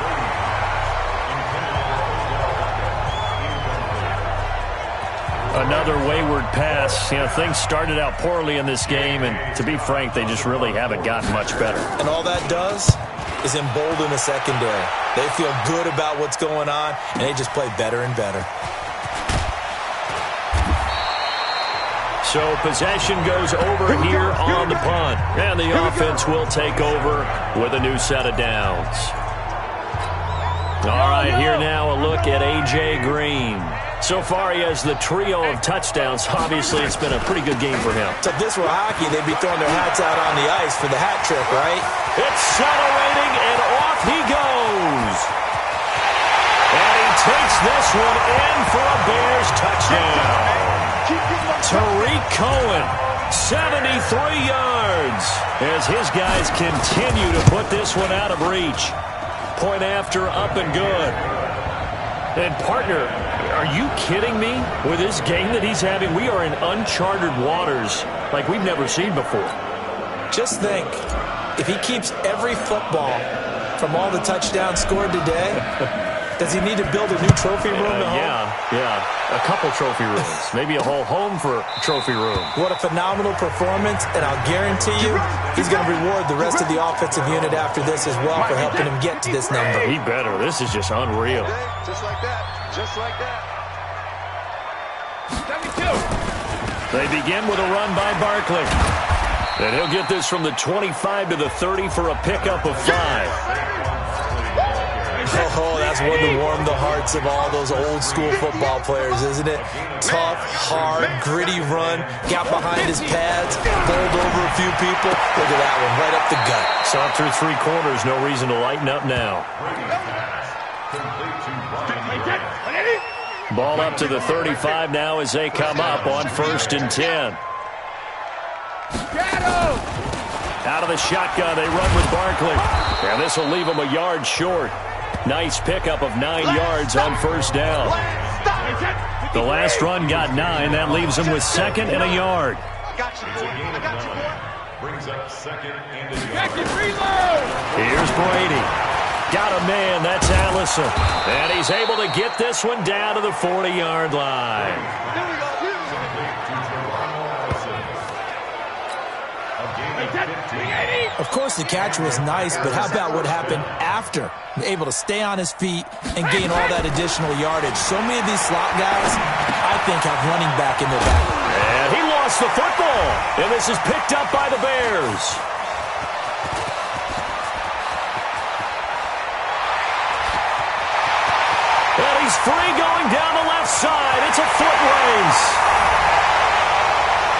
Another wayward pass. You know, things started out poorly in this game, and to be frank, they just really haven't gotten much better. And all that does is embolden the secondary. They feel good about what's going on, and they just play better and better. So possession goes over here on the punt. And the offense will take over with a new set of downs. All right, here now a look at A.J. Green. So far, he has the trio of touchdowns. Obviously, it's been a pretty good game for him. So if this were hockey, they'd be throwing their hats out on the ice for the hat trick, right? Accelerating, and off he goes. And he takes this one in for a Bears touchdown. Tariq Cohen, 73 yards, as his guys continue to put this one out of reach. Point after, up and good. And, partner, are you kidding me? With this game that he's having, we are in uncharted waters like we've never seen before. Just think, if he keeps every football from all the touchdowns scored today, does he need to build a new trophy room at home? Yeah. A couple trophy rooms. Maybe a whole home for trophy room. What a phenomenal performance, and I'll guarantee you he's going to reward the rest of the offensive unit after this as well for helping him get to this number. He better. This is just unreal. Just like that. Just like that. 72. They begin with a run by Barkley. And he'll get this from the 25 to the 30 for a pickup of 5. Oh, that's one to warm the hearts of all those old school football players, isn't it? Tough, hard, gritty run, got behind his pads, bowled over a few people. Look at that one, right up the gut. Saw it through 3 quarters, no reason to lighten up now. Ball up to the 35 now as they come up on 1st and 10. Out of the shotgun, they run with Barkley. And this will leave them a yard short. Nice pickup of 9 yards on 1st down. The last run got 9. That leaves them with 2nd and a yard. Brings up 2nd and a yard. Here's Brady. Got a man. That's Allison. And he's able to get this one down to the 40-yard line. Of course, the catch was nice, but how about what happened after? Able to stay on his feet and gain all that additional yardage. So many of these slot guys, I think, have running back in their back. And he lost the football. And this is picked up by the Bears. And he's free going down the left side. It's a foot race.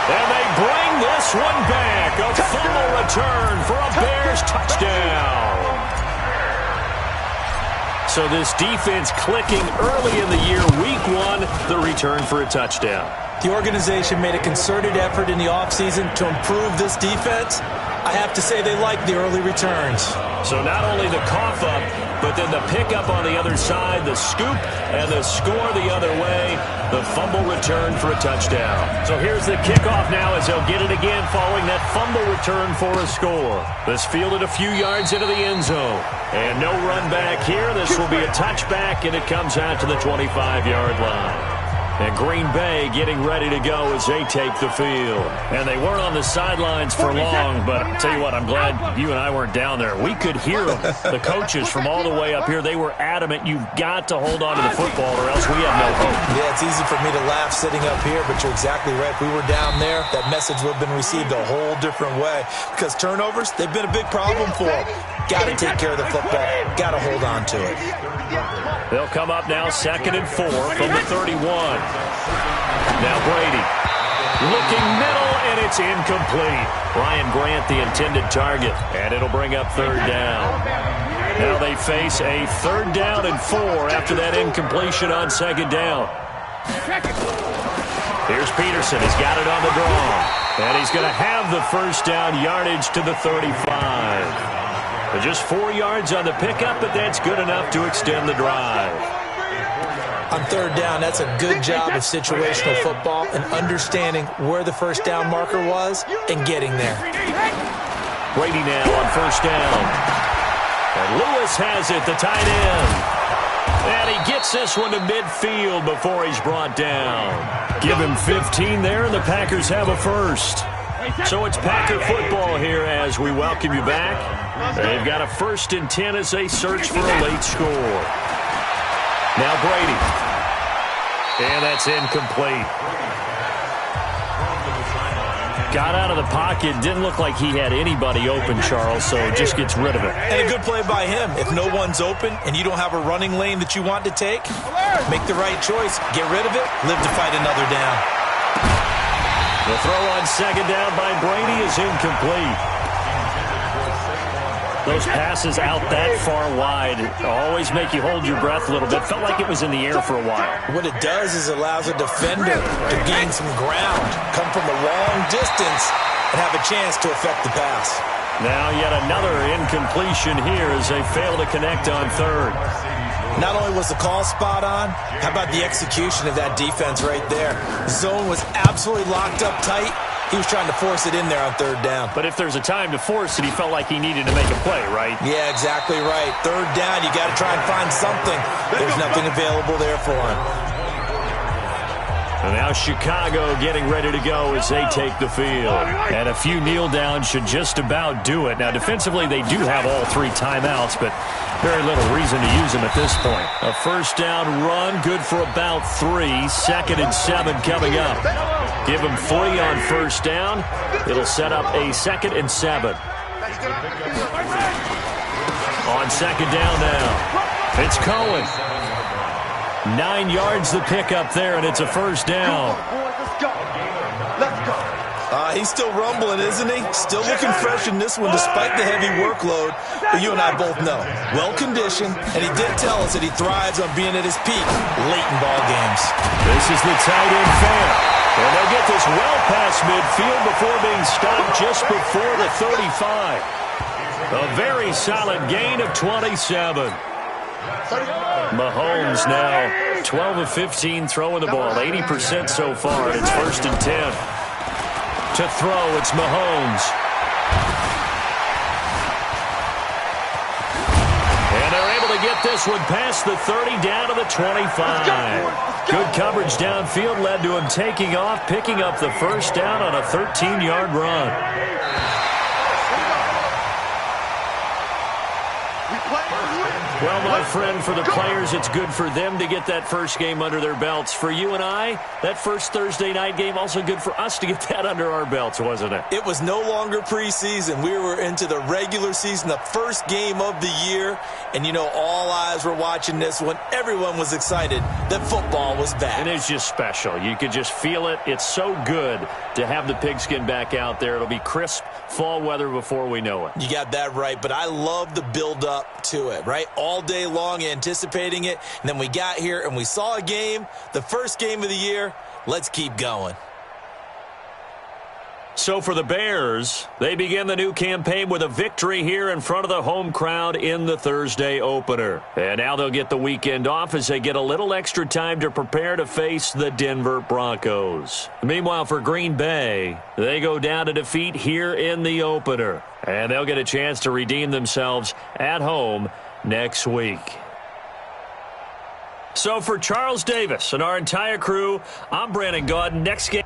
And they bring this one back. A fumble return for a Bears touchdown. So this defense clicking early in the year. Week 1, the return for a touchdown. The organization made a concerted effort in the offseason to improve this defense. I have to say they like the early returns. So not only the cough up, but then the pickup on the other side, the scoop, and the score the other way. The fumble return for a touchdown. So here's the kickoff now as they'll get it again following that fumble return for a score. This fielded a few yards into the end zone. And no run back here. This will be a touchback, and it comes out to the 25-yard line. And Green Bay getting ready to go as they take the field. And they weren't on the sidelines for long, but I'll tell you what, I'm glad you and I weren't down there. We could hear them. The coaches from all the way up here, they were adamant, you've got to hold on to the football or else we have no hope. Yeah, it's easy for me to laugh sitting up here, but you're exactly right. If we were down there, that message would have been received a whole different way. Because turnovers, they've been a big problem for them. Got to take care of the football. Got to hold on to it. They'll come up now 2nd and 4 from the 31. Now Brady looking middle, and it's incomplete. Ryan Grant, the intended target, and it'll bring up 3rd down. Now they face a 3rd down and 4 after that incompletion on 2nd down. Here's Peterson. He's got it on the draw, and he's going to have the 1st down yardage to the 35. Just 4 yards on the pickup, but that's good enough to extend the drive. On 3rd down, that's a good job of situational football and understanding where the 1st down marker was and getting there. Brady now on 1st down. And Lewis has it, the tight end. And he gets this one to midfield before he's brought down. Give him 15 there, and the Packers have a 1st. So it's Packer football here as we welcome you back. They've got a 1st and 10 as they search for a late score. Now Brady. And that's incomplete. Got out of the pocket. Didn't look like he had anybody open, Charles, so just gets rid of it. And a good play by him. If no one's open and you don't have a running lane that you want to take, make the right choice. Get rid of it. Live to fight another down. The throw on 2nd down by Brady is incomplete. Those passes out that far wide always make you hold your breath a little bit. Felt like it was in the air for a while. What it does is it allows a defender to gain some ground, come from a long distance, and have a chance to affect the pass. Now yet another incompletion here as they fail to connect on 3rd. Not only was the call spot on, how about the execution of that defense right there? Zone was absolutely locked up tight. He was trying to force it in there on 3rd down. But if there's a time to force it, he felt like he needed to make a play, right? Yeah, exactly right. 3rd down, you got to try and find something. There's nothing available there for him. And now Chicago getting ready to go as they take the field. And a few kneel downs should just about do it. Now, defensively, they do have all 3 timeouts, but very little reason to use them at this point. A 1st down run, good for about 3. 2nd and 7 coming up. Give him 3 on first down. It'll set up a 2nd and 7. On second down now, it's Cohen. 9 yards the pickup there, and it's a first down. He's still rumbling, isn't he? Still looking fresh in this one despite the heavy workload. But you and I both know, well-conditioned, and he did tell us that he thrives on being at his peak late in ball games. This is the tight end fair. And they'll get this well past midfield before being stopped just before the 35. A very solid gain of 27. Mahomes now 12 of 15 throwing the ball, 80% so far, and it's 1st and 10. To throw, it's Mahomes. And they're able to get this one past the 30 down to the 25. Good coverage downfield led to him taking off, picking up the first down on a 13-yard run. Well, my friend, for the players, it's good for them to get that first game under their belts. For you and I, that first Thursday night game, also good for us to get that under our belts, wasn't it? It was no longer preseason. We were into the regular season, the first game of the year. And, you know, all eyes were watching this one. Everyone was excited that football was back. And it's just special. You could just feel it. It's so good to have the pigskin back out there. It'll be crisp fall weather before we know it. You got that right, but I love the build-up to it, right? All day long anticipating it, and then we got here and we saw a game, the first game of the year. Let's keep going. So for the Bears, they begin the new campaign with a victory here in front of the home crowd in the Thursday opener. And now they'll get the weekend off as they get a little extra time to prepare to face the Denver Broncos. Meanwhile, for Green Bay, they go down to defeat here in the opener. And they'll get a chance to redeem themselves at home next week. So for Charles Davis and our entire crew, I'm Brandon Gaudin. Next game.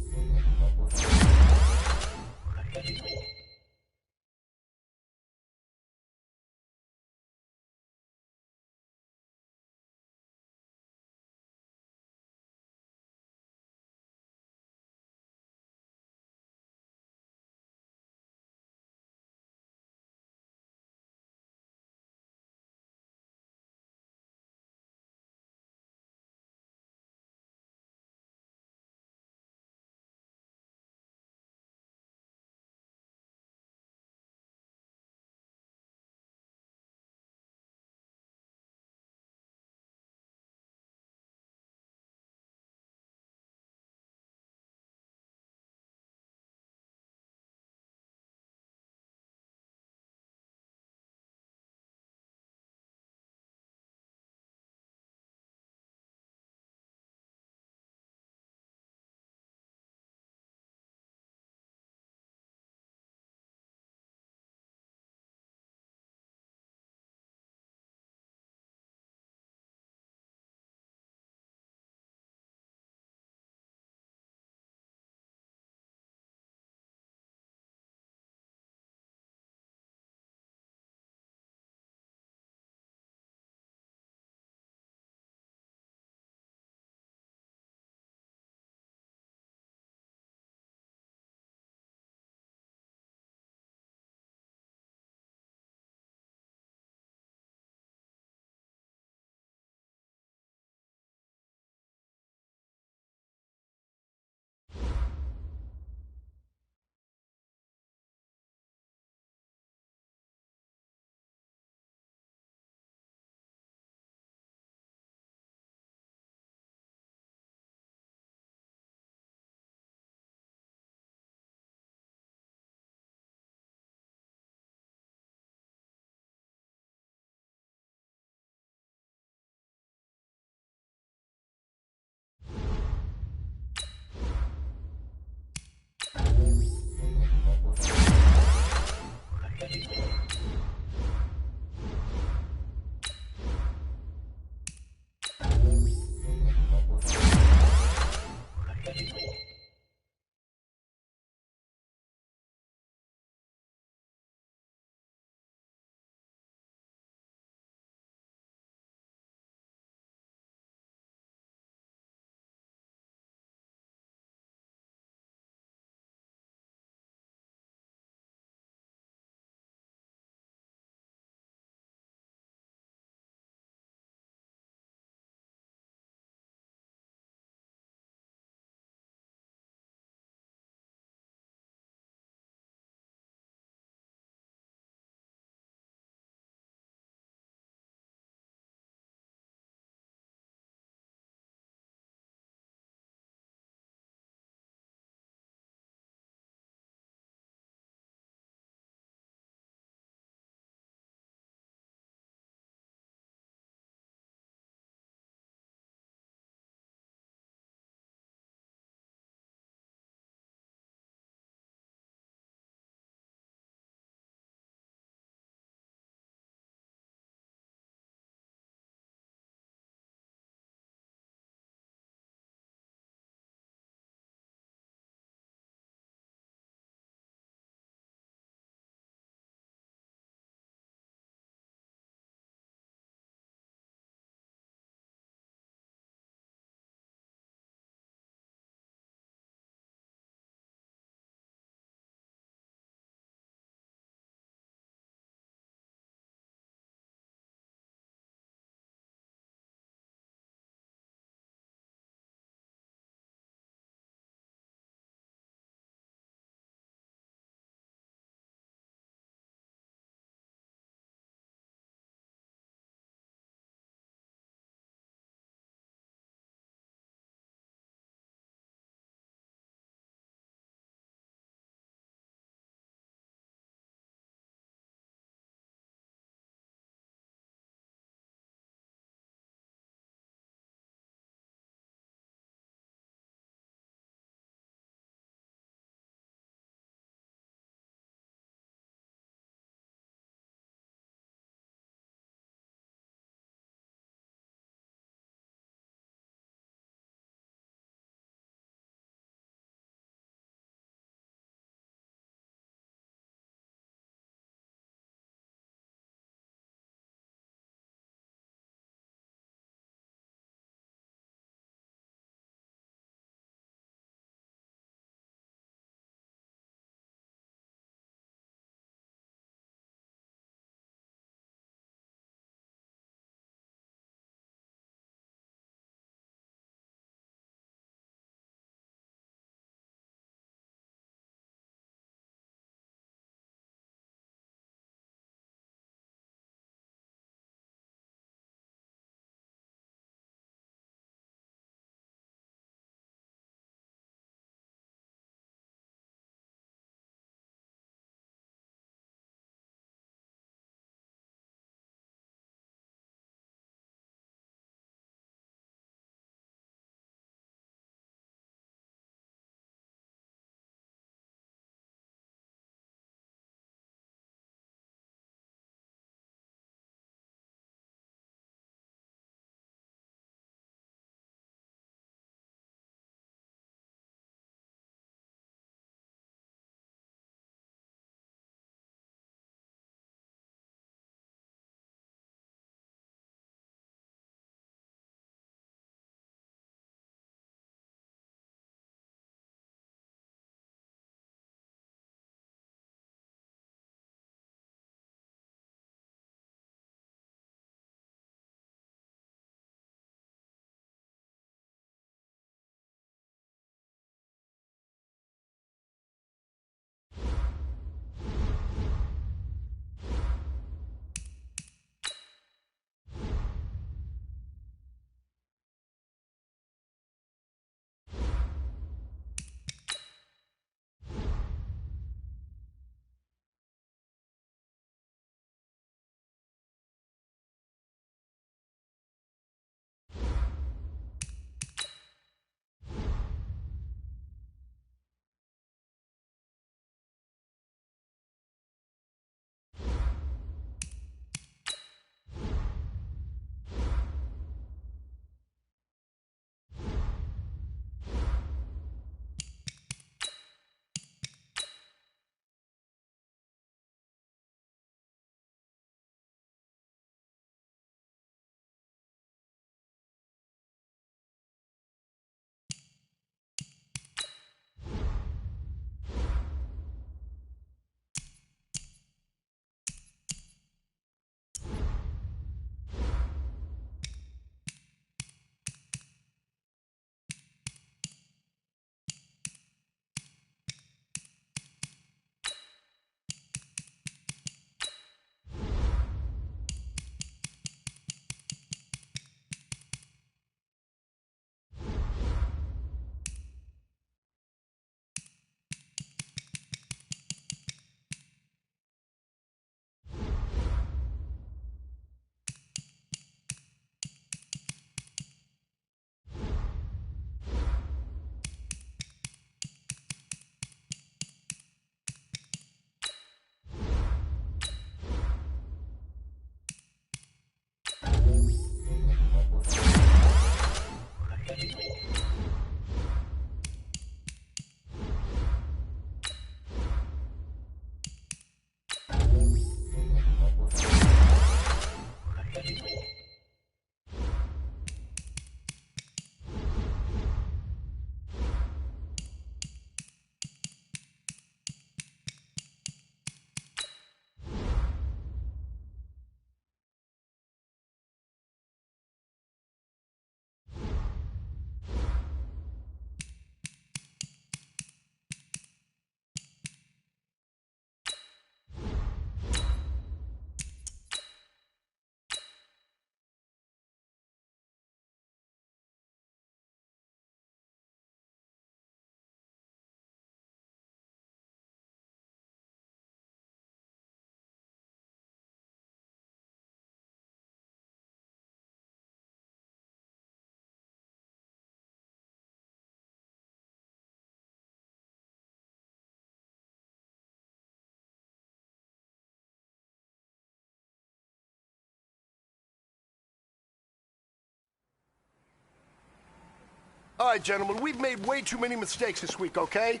All right, gentlemen, we've made way too many mistakes this week, okay?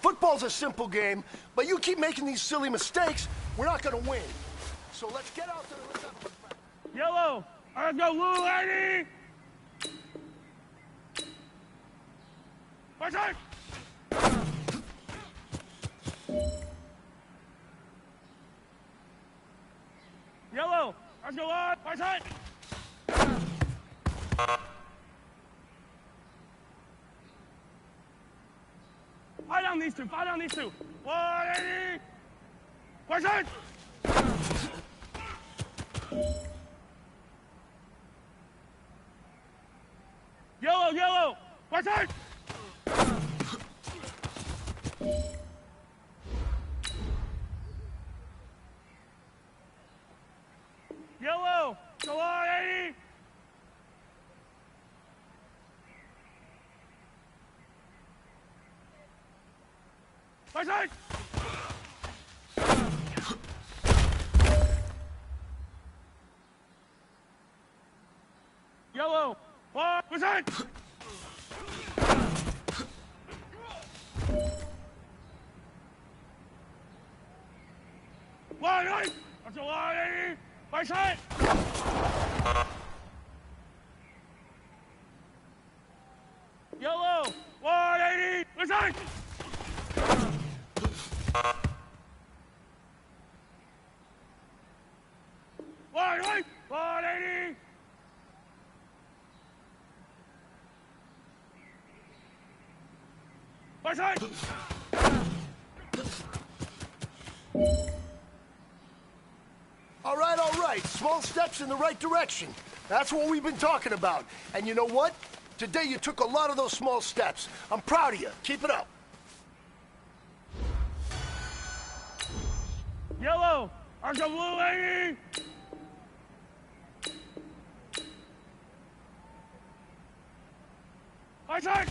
Football's a simple game, but you keep making these silly mistakes, we're not gonna win. So let's get out there and let's have a good practice. Yellow, let's go, blue lady. Watch out. Yellow, let's go on. Watch out. Fight down these two. Fight down these two. 180. Watch out. Yellow, yellow. Watch out. Yellow, go on, 80. Watch out. Yellow, watch out. Wide right. That's a wide 80. Watch out. Yellow, 180. Watch out. Wide right. 180. Watch out. All right. Small steps in the right direction. That's what we've been talking about. And you know what? Today you took a lot of those small steps. I'm proud of you. Keep it up. Yellow, there's a blue lady. Watch out.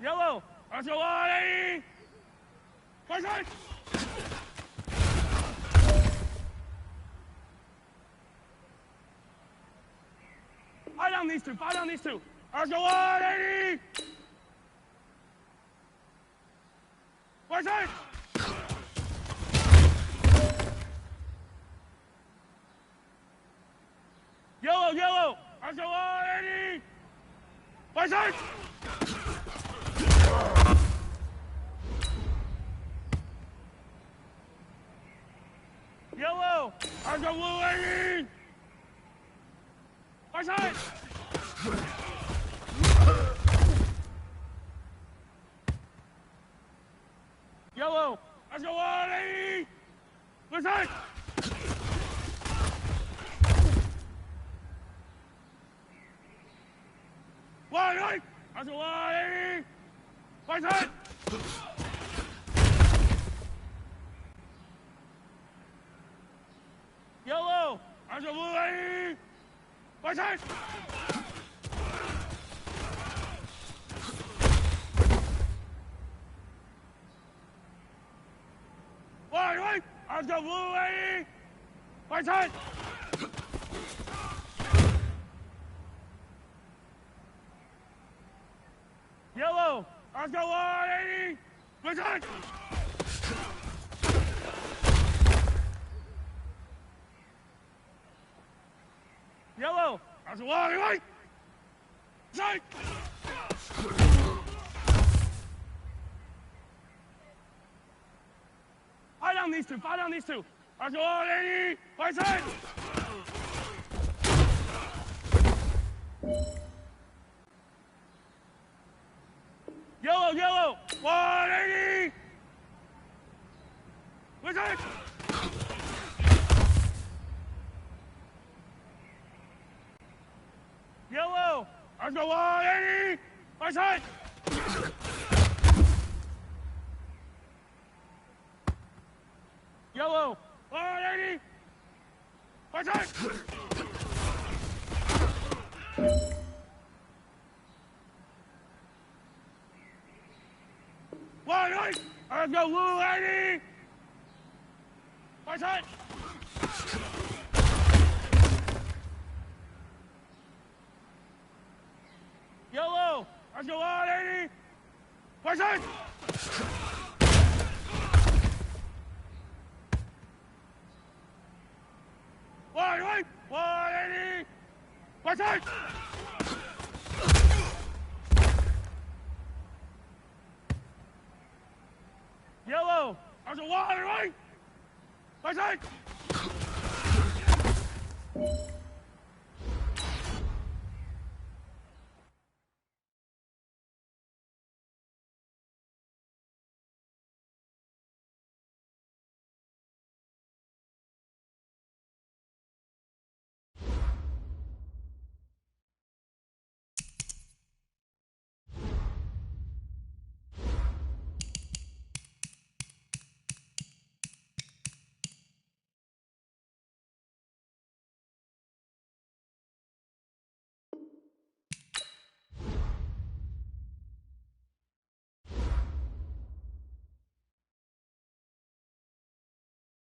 Yellow, there's a lady. Watch out. Fight down these two. Fight down these two. There's a lady. Watch out. Yellow, yellow. There's a lady. Watch out. Yellow, there's a blue lady. Watch out. Yellow, there's a lady. Watch out. Wide right. There's a lady. Watch out. Yellow, there's a blue lady. Watch out. Wide right. There's a blue lady. Watch out. Yellow, there's a lady. Watch out. Yellow, there's a lady. Right. Sight. Fight down these two. Fight down these two. There's a lady. Watch out. Yellow, yellow. 180. Watch out. Yellow, there's a 180. Watch out. Yellow, 180. Watch out. Wide right. There's a blue lady. Watch out. side. Wide right. 180. Right side. Yellow. There's a wide right. Right side.